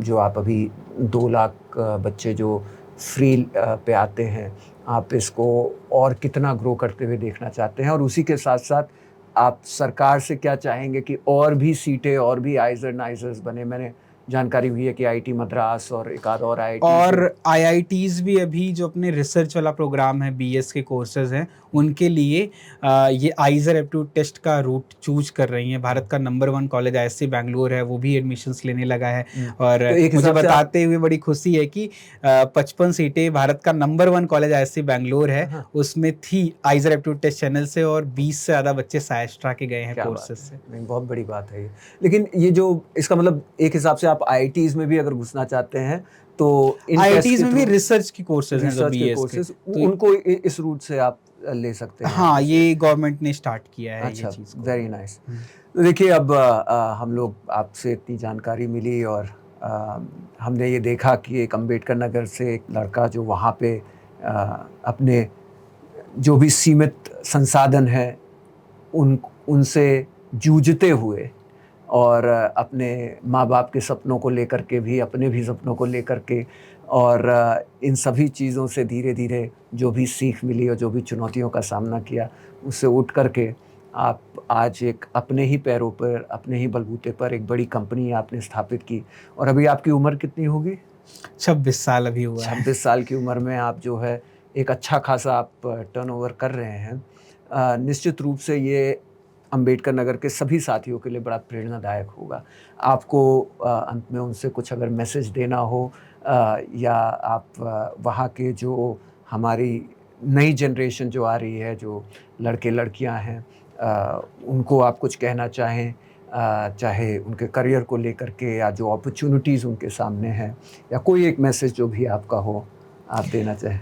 जो आप अभी 2 लाख बच्चे जो फ्री पे आते हैं, आप इसको और कितना ग्रो करते हुए देखना चाहते हैं? और उसी के साथ साथ आप सरकार से क्या चाहेंगे कि और भी सीटें, और भी आइज़र नाइज़र्स बने? मैंने जानकारी हुई है कि आईआईटी मद्रास और एक आध और आईआईटी और आईआईटीज़ भी अभी जो अपने रिसर्च वाला प्रोग्राम है, बीएस के कोर्सेज हैं, उनके लिए ये आइजर एप्टीट्यूड टेस्ट का रूट चूज कर रही हैं। भारत का नंबर 1 कॉलेज आईएससी बैंगलोर है, वो भी एडमिशंस लेने लगा है। और तो मुझे बताते हुए बड़ी खुशी है कि 55 सीटें भारत का नंबर 1 कॉलेज आईएससी बैंगलोर है, उसमें थी आइजर एप्टीट्यूड टेस्ट चैनल से, और 20 से ज़्यादा बच्चे साइस्ट्रा के गए हैं कोर्सेज से। नहीं, बहुत बड़ी बात है ये। लेकिन ये जो इसका मतलब एक हिसाब से आप आईआईटीज़ में भी अगर घुसना चाहते हैं तो आईआईटीज़ में भी रिसर्च की कोर्सेज हैं, बीएस के, उनको इस रूट से आप ले सकते हैं। हाँ, ये गवर्नमेंट ने स्टार्ट किया है। अच्छा, ये चीज़ को। Very nice. तो देखिए, अब हम लोग आपसे इतनी जानकारी मिली, और हमने ये देखा कि एक अम्बेडकर नगर से एक लड़का जो वहाँ पे अपने जो भी सीमित संसाधन है उनसे जूझते हुए, और अपने माँ बाप के सपनों को लेकर के भी, अपने भी सपनों को लेकर के, और इन सभी चीज़ों से धीरे धीरे जो भी सीख मिली और जो भी चुनौतियों का सामना किया, उससे उठ कर के आप आज एक अपने ही पैरों पर, अपने ही बलबूते पर एक बड़ी कंपनी आपने स्थापित की। और अभी आपकी उम्र कितनी होगी? 26 साल अभी हुआ है। 26 साल की उम्र में आप जो है एक अच्छा खासा आप टर्नओवर कर रहे हैं। निश्चित रूप से ये अम्बेडकर नगर के सभी साथियों के लिए बड़ा प्रेरणादायक होगा। आपको अंत में उनसे कुछ अगर मैसेज देना हो, या आप वहाँ के जो हमारी नई जनरेशन जो आ रही है, जो लड़के लड़कियाँ हैं, उनको आप कुछ कहना चाहें, चाहे उनके करियर को लेकर के, या जो अपॉर्चुनिटीज़ उनके सामने हैं, या कोई एक मैसेज जो भी आपका हो आप देना चाहें?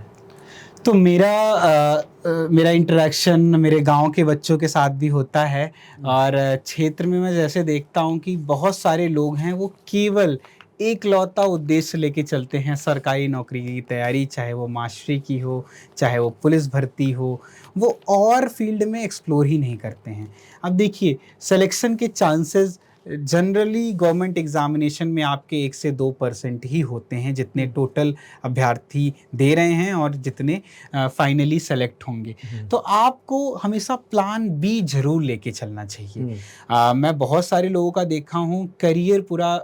तो मेरा इंटरेक्शन मेरे गांव के बच्चों के साथ भी होता है, और क्षेत्र में मैं जैसे देखता हूं कि बहुत सारे लोग हैं वो केवल एकलौता उद्देश्य लेके चलते हैं सरकारी नौकरी की तैयारी, चाहे वो मास्टरी की हो, चाहे वो पुलिस भर्ती हो, वो और फील्ड में एक्सप्लोर ही नहीं करते हैं। अब देखिए, सिलेक्शन के चांसेस जनरली गवर्नमेंट एग्जामिनेशन में आपके 1 से 2% ही होते हैं जितने टोटल अभ्यर्थी दे रहे हैं और जितने फाइनली सेलेक्ट होंगे। तो आपको हमेशा प्लान बी जरूर लेके चलना चाहिए। मैं बहुत सारे लोगों का देखा हूँ करियर पूरा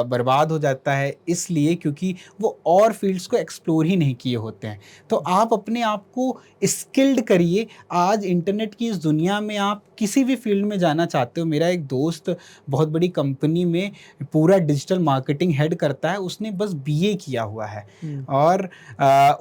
बर्बाद हो जाता है इसलिए क्योंकि वो और फील्ड्स को एक्सप्लोर ही नहीं किए होते हैं। तो आप अपने आप को स्किल्ड करिए। आज इंटरनेट की इस दुनिया में आप किसी भी फील्ड में जाना चाहते हो। मेरा एक दोस्त बहुत बड़ी कंपनी में पूरा डिजिटल मार्केटिंग हेड करता है, उसने बस बीए किया हुआ है और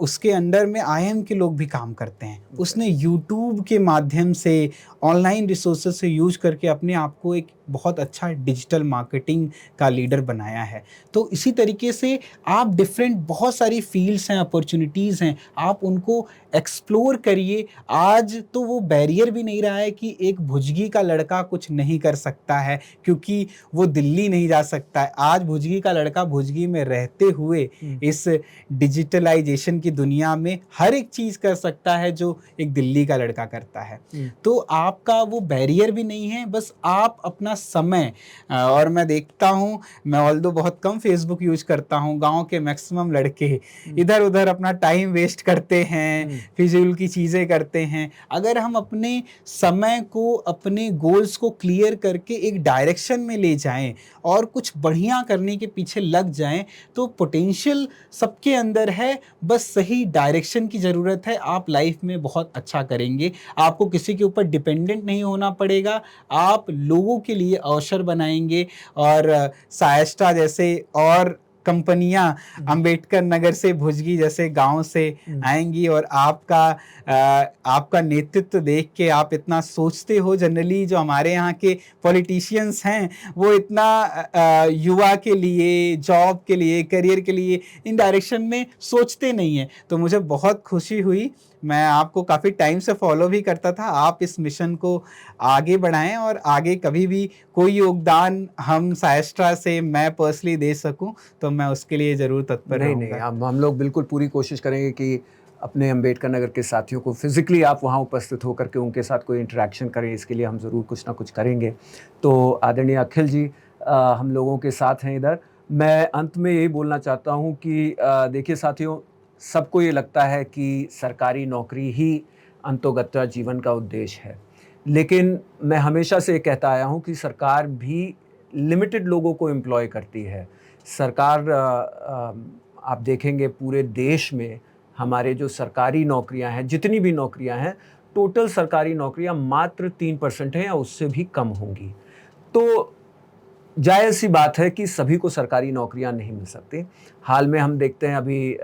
उसके अंडर में आईएम के लोग भी काम करते हैं। उसने यूट्यूब के माध्यम से ऑनलाइन रिसोर्सेज से यूज करके अपने आप को एक बहुत अच्छा डिजिटल मार्केटिंग का लीडर बनाया है। तो इसी तरीके से आप डिफरेंट बहुत सारी फील्ड्स हैं, अपॉर्चुनिटीज़ हैं, आप उनको एक्सप्लोर करिए। आज तो वो बैरियर भी नहीं रहा है कि एक भुजगी का लड़का कुछ नहीं कर सकता है क्योंकि वो दिल्ली नहीं जा सकता है। आज भुजगी का लड़का भुजगी में रहते हुए इस डिजिटलाइजेशन की दुनिया में हर एक चीज़ कर सकता है जो एक दिल्ली का लड़का करता है। तो आपका वो बैरियर भी नहीं है, बस आप अपना समय और मैं देखता हूँ, मैं ऑल्दो बहुत कम फेसबुक यूज करता हूँ, गांव के मैक्सिमम लड़के इधर उधर अपना टाइम वेस्ट करते हैं, फिजूल की चीज़ें करते हैं। अगर हम अपने समय को, अपने गोल्स को क्लियर करके एक डायरेक्शन में ले जाएं और कुछ बढ़िया करने के पीछे लग जाएं तो पोटेंशियल सबके अंदर है, बस सही डायरेक्शन की ज़रूरत है। आप लाइफ में बहुत अच्छा करेंगे। आपको किसी के ऊपर डिपेंडेंट नहीं होना पड़ेगा, आप लोगों के लिए अवसर बनाएंगे और सायस्टा जैसे और कंपनियां अंबेडकर नगर से, भुजगी जैसे गांव से आएंगी और आपका नेतृत्व देख के आप इतना सोचते हो। जनरली जो हमारे यहाँ के पॉलिटिशियंस हैं वो इतना युवा के लिए, जॉब के लिए, करियर के लिए इन डायरेक्शन में सोचते नहीं हैं। तो मुझे बहुत खुशी हुई, मैं आपको काफ़ी टाइम से फॉलो भी करता था। आप इस मिशन को आगे बढ़ाएं और आगे कभी भी कोई योगदान हम सायस्ट्रा से मैं पर्सनली दे सकूं तो मैं उसके लिए ज़रूर तत्पर रहूंगा। नहीं, हम लोग बिल्कुल पूरी कोशिश करेंगे कि अपने अंबेडकर नगर के साथियों को फिज़िकली आप वहाँ उपस्थित होकर के उनके साथ कोई इंटरेक्शन करें, इसके लिए हम ज़रूर कुछ ना कुछ करेंगे। तो आदरणीय अखिल जी हम लोगों के साथ हैं इधर। मैं अंत में यही बोलना चाहता हूँ कि देखिए साथियों, सबको ये लगता है कि सरकारी नौकरी ही अंतोगत्वा जीवन का उद्देश्य है, लेकिन मैं हमेशा से ये कहता आया हूँ कि सरकार भी लिमिटेड लोगों को एम्प्लॉय करती है। सरकार आप देखेंगे पूरे देश में हमारे जो सरकारी नौकरियां हैं, जितनी भी नौकरियां हैं, टोटल सरकारी नौकरियां मात्र 3% हैं या उससे भी कम होंगी। तो जायज़ सी बात है कि सभी को सरकारी नौकरियां नहीं मिल सकती। हाल में हम देखते हैं, अभी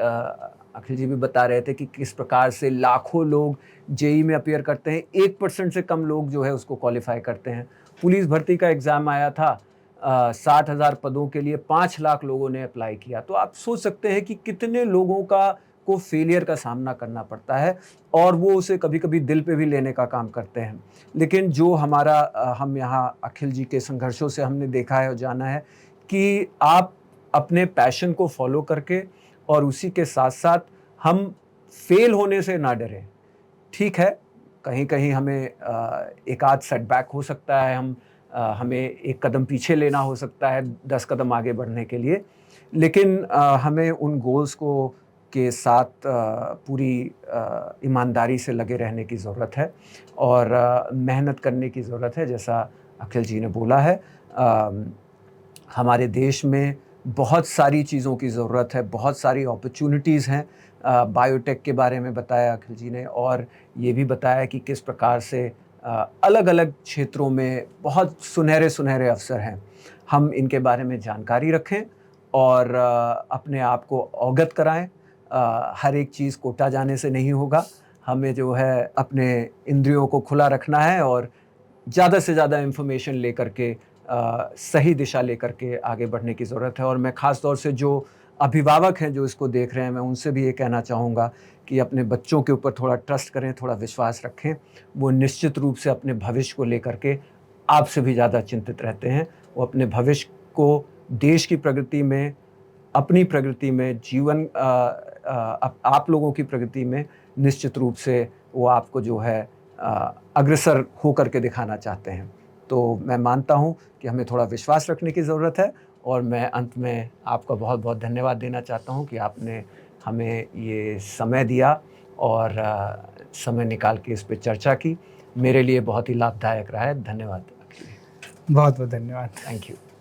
अखिल जी भी बता रहे थे कि किस प्रकार से लाखों लोग जेईई में अपीयर करते हैं, 1% से कम लोग जो है उसको क्वालिफाई करते हैं। पुलिस भर्ती का एग्ज़ाम आया था, 60,000 पदों के लिए 5 लाख लोगों ने अप्लाई किया। तो आप सोच सकते हैं कि कितने लोगों को फेलियर का सामना करना पड़ता है और वो उसे कभी-कभी दिल पे भी लेने का काम करते हैं। लेकिन जो हमारा हम यहाँ अखिल जी के संघर्षों से हमने देखा है और जाना है कि आप अपने पैशन को फॉलो करके और उसी के साथ-साथ हम फेल होने से ना डरें। ठीक है, कहीं-कहीं हमें एक आध सेटबैक हो सकता है, हमें एक कदम पीछे लेना हो सकता है 10 कदम आगे बढ़ने के लिए, लेकिन हमें उन गोल्स को के साथ पूरी ईमानदारी से लगे रहने की ज़रूरत है और मेहनत करने की ज़रूरत है। जैसा अखिल जी ने बोला है, हमारे देश में बहुत सारी चीज़ों की ज़रूरत है, बहुत सारी अपॉर्चुनिटीज़ हैं। बायोटेक के बारे में बताया अखिल जी ने और ये भी बताया कि किस प्रकार से अलग-अलग क्षेत्रों में बहुत सुनहरे अवसर हैं। हम इनके बारे में जानकारी रखें और अपने आप को अवगत कराएं। हर एक चीज़ कोटा जाने से नहीं होगा, हमें जो है अपने इंद्रियों को खुला रखना है और ज़्यादा से ज़्यादा इन्फॉर्मेशन लेकर के सही दिशा लेकर के आगे बढ़ने की ज़रूरत है। और मैं ख़ास तौर से जो अभिभावक हैं जो इसको देख रहे हैं, मैं उनसे भी ये कहना चाहूँगा कि अपने बच्चों के ऊपर थोड़ा ट्रस्ट करें, थोड़ा विश्वास रखें। वो निश्चित रूप से अपने भविष्य को लेकर के आपसे भी ज़्यादा चिंतित रहते हैं। वो अपने भविष्य को देश की प्रगति में, अपनी प्रगति में, जीवन आप लोगों की प्रगति में निश्चित रूप से वो आपको जो है अग्रसर होकर के दिखाना चाहते हैं। तो मैं मानता हूँ कि हमें थोड़ा विश्वास रखने की ज़रूरत है। और मैं अंत में आपका बहुत बहुत धन्यवाद देना चाहता हूँ कि आपने हमें ये समय दिया और समय निकाल के इस पे चर्चा की। मेरे लिए बहुत ही लाभदायक रहा है। धन्यवाद। बहुत बहुत धन्यवाद। Thank you.